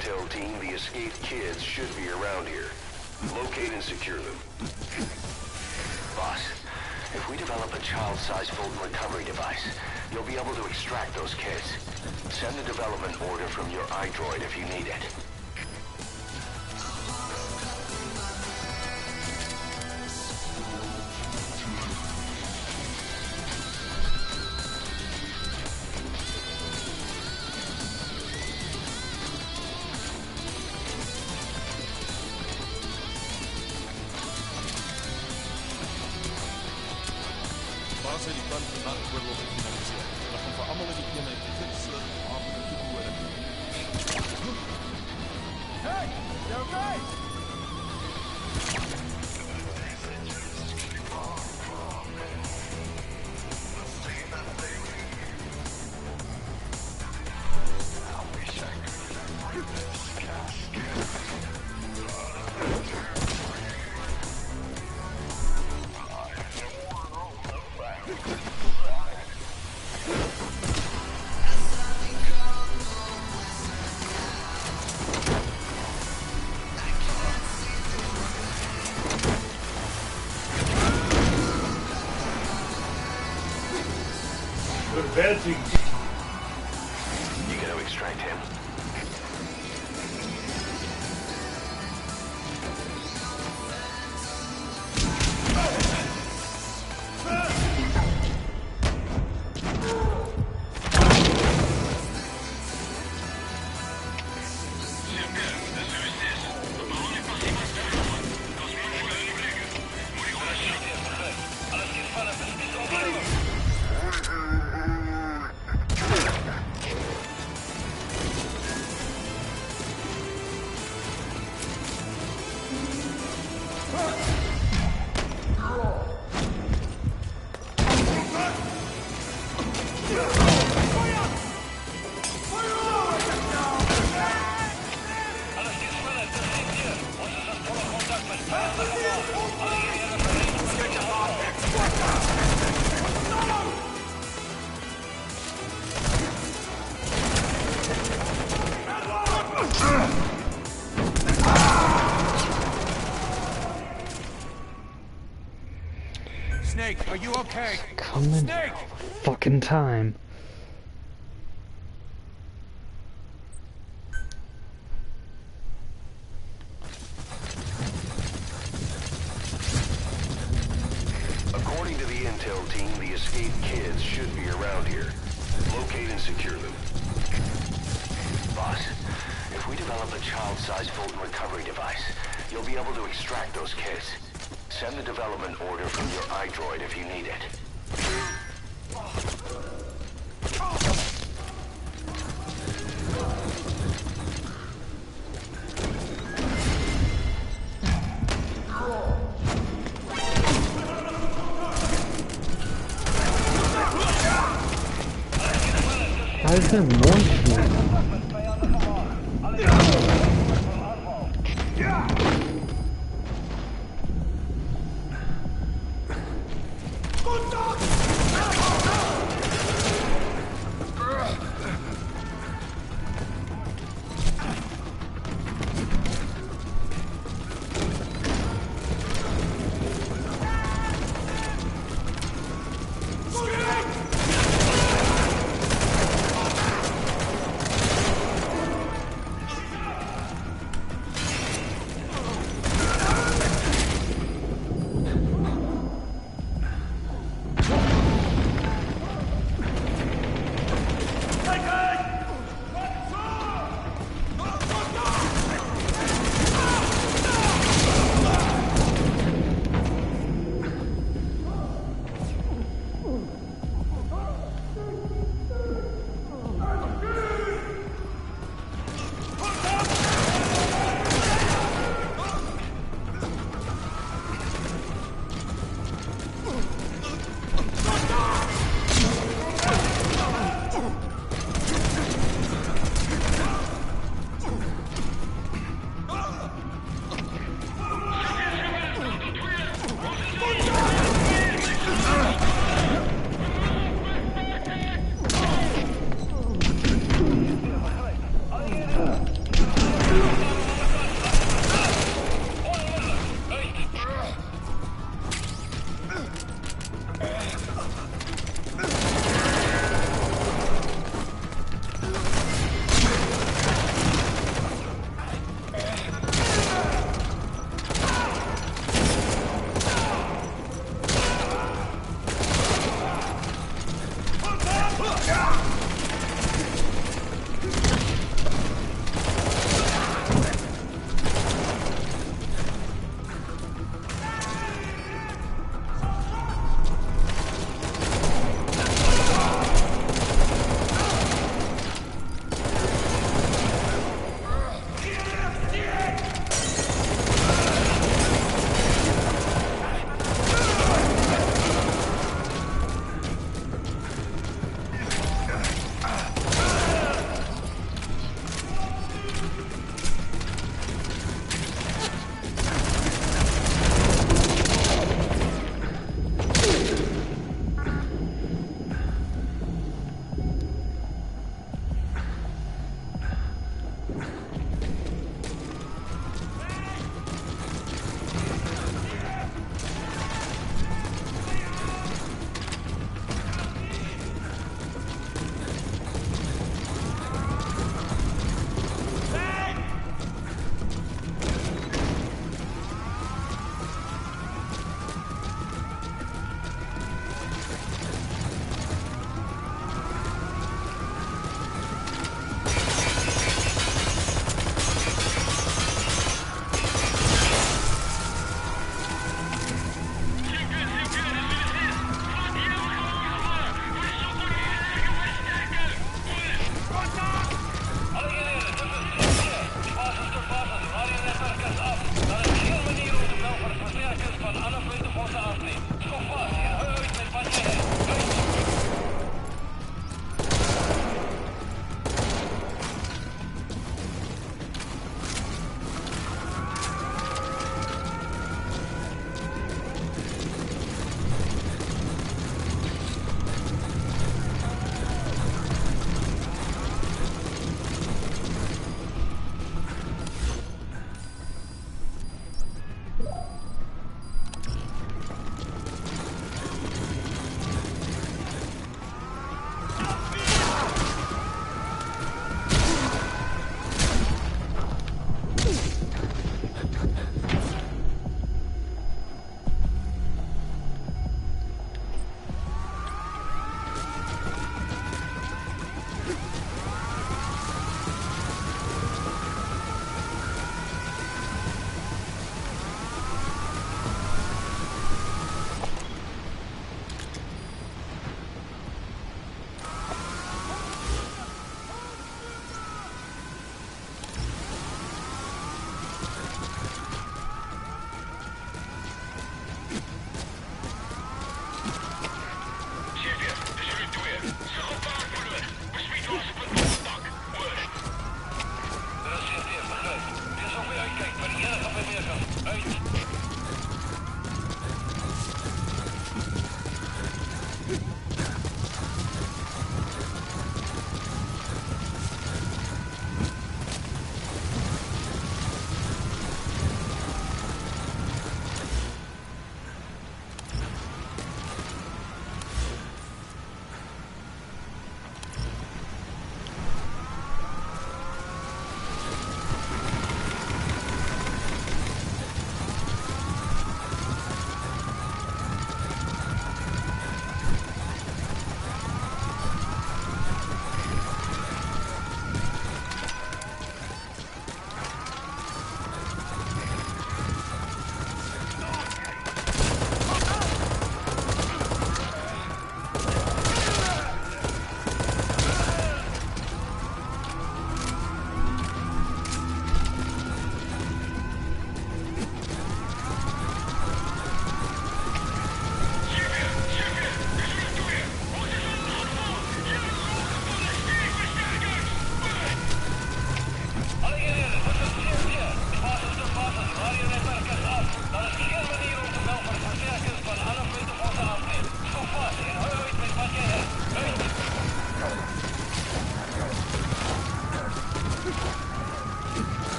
intel team, the escaped kids should be around here. Locate and secure them. Boss, if we develop a child-sized Fulton recovery device, you'll be able to extract those kids. Send the development order from your iDroid if you need it. Advancing. You gotta extract him. Snake, are you okay? Coming Snake! Fucking time. According to the intel team, the escaped kids should be around here. Locate and secure them. Boss, if we develop a child-sized Fulton recovery device, you'll be able to extract those kids. Send the development order from your iDroid if you need it. Why is there more snakes?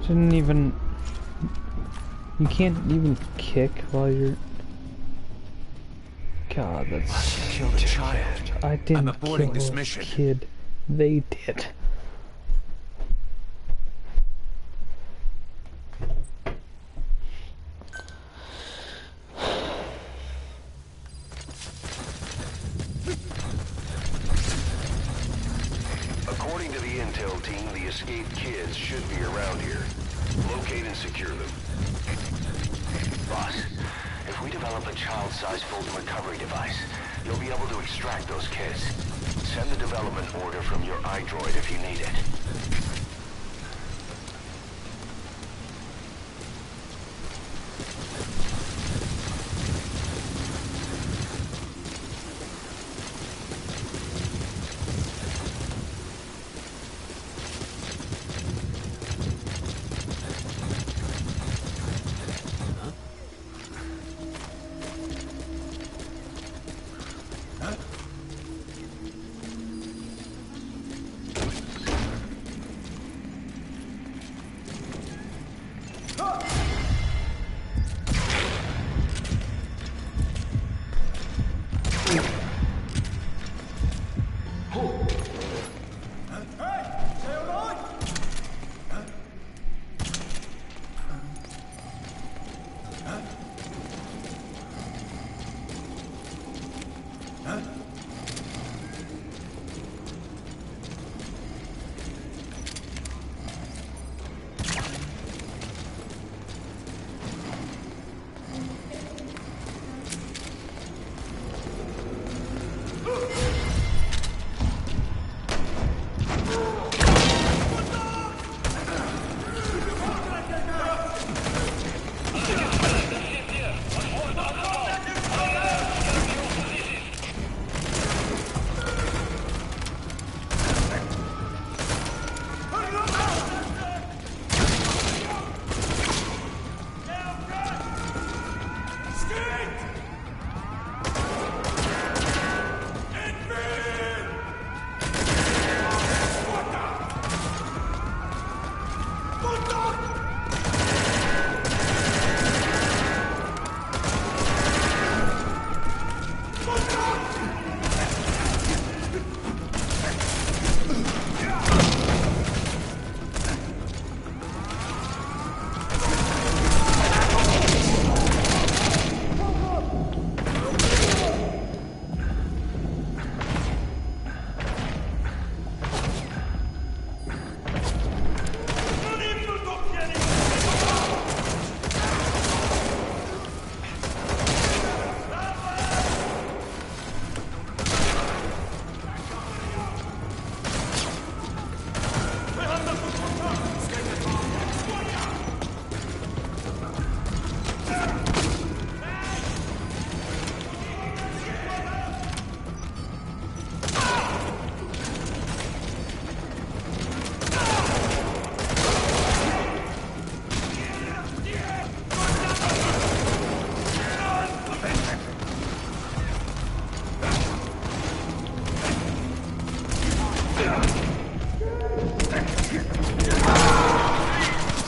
Didn't even... You can't even kick while you're... God, that's... I killed a child. I didn't I'm aborting kill this a mission. kid. They did. According to the intel team, the escaped kids should be around here. Locate and secure them. Boss, if we develop a child-sized Fulton recovery device, you'll be able to extract those kids. Send the development order from your iDroid if you need it.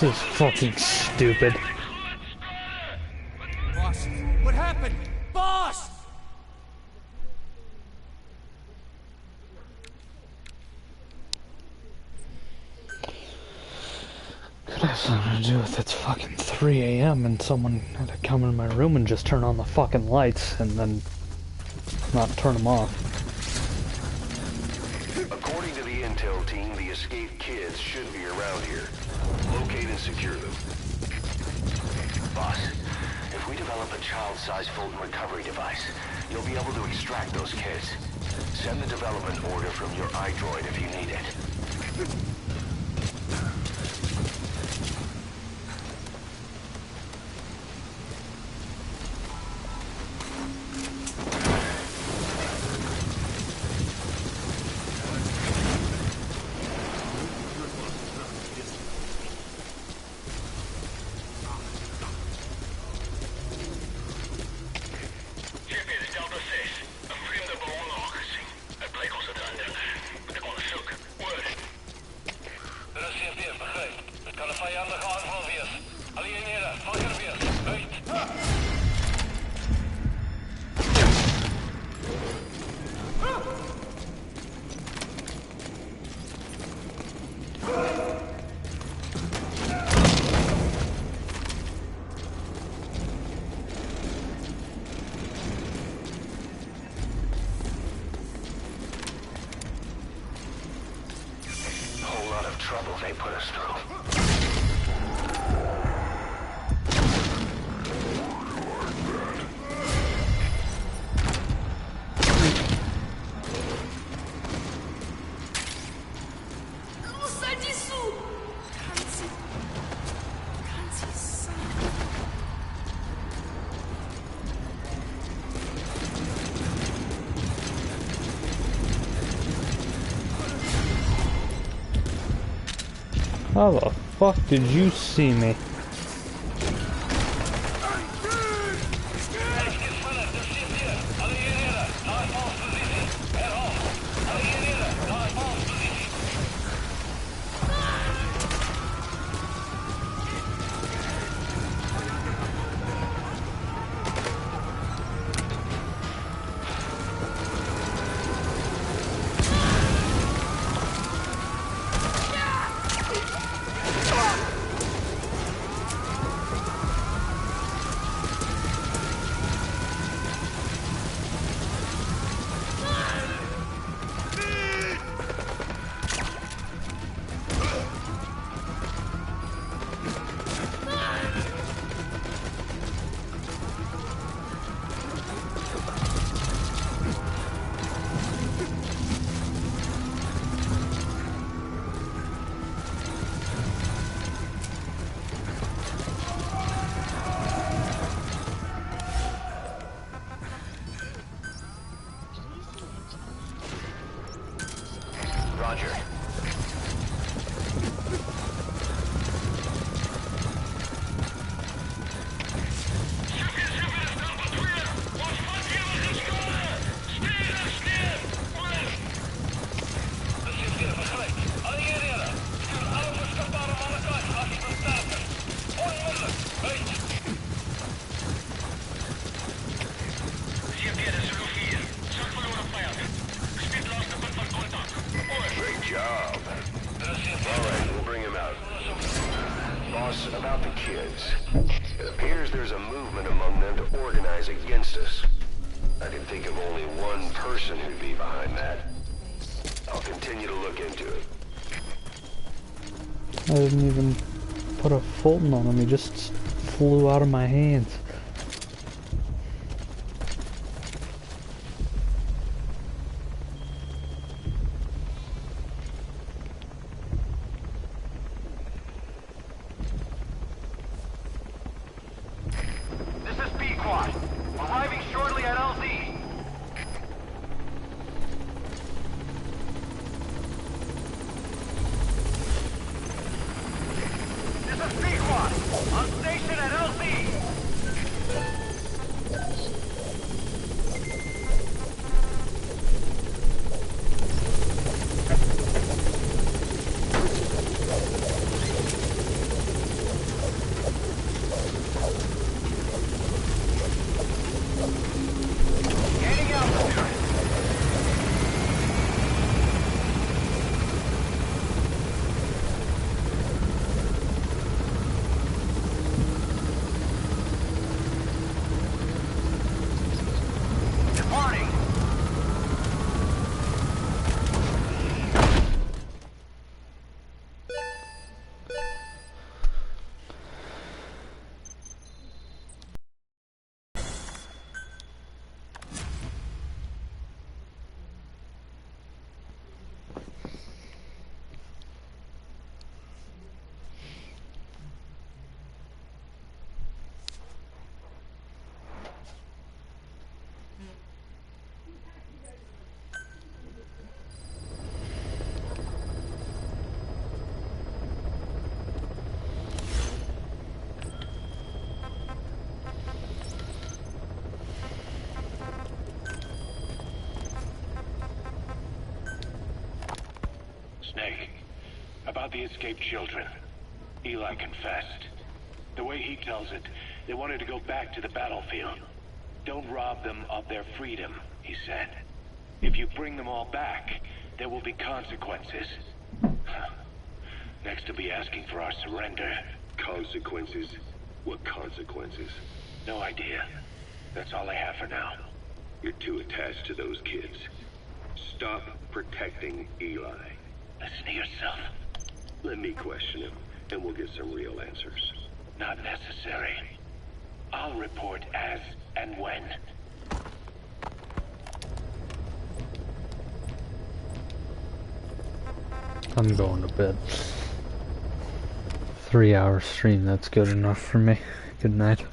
This is fucking stupid. Boss, what happened? Boss! Could have something to do with it's fucking 3 a.m. and someone had to come in my room and just turn on the fucking lights and then not turn them off. According to the intel team, the escaped kids should be around here. Locate and secure them. Boss, if we develop a child-sized Fulton recovery device, you'll be able to extract those kids. Send the development order from your iDroid if you need it. trouble they put us through. How the fuck did you see me? Roger. About the kids. It appears there's a movement among them to organize against us. I can think of only one person who'd be behind that. I'll continue to look into it. I didn't even put a Fulton on him, he just flew out of my hands. Arriving shortly at LZ. This is Pequod. On station at LZ. Snake, about the escaped children. Eli confessed. The way he tells it, they wanted to go back to the battlefield. Don't rob them of their freedom, he said. If you bring them all back, there will be consequences. Next to be asking for our surrender. Consequences? What consequences? No idea. That's all I have for now. You're too attached to those kids. Stop protecting Eli. Listen to yourself. Let me question him, and we'll get some real answers. Not necessary. I'll report as and when. I'm going to bed. 3 hour stream, that's good enough for me. Good night.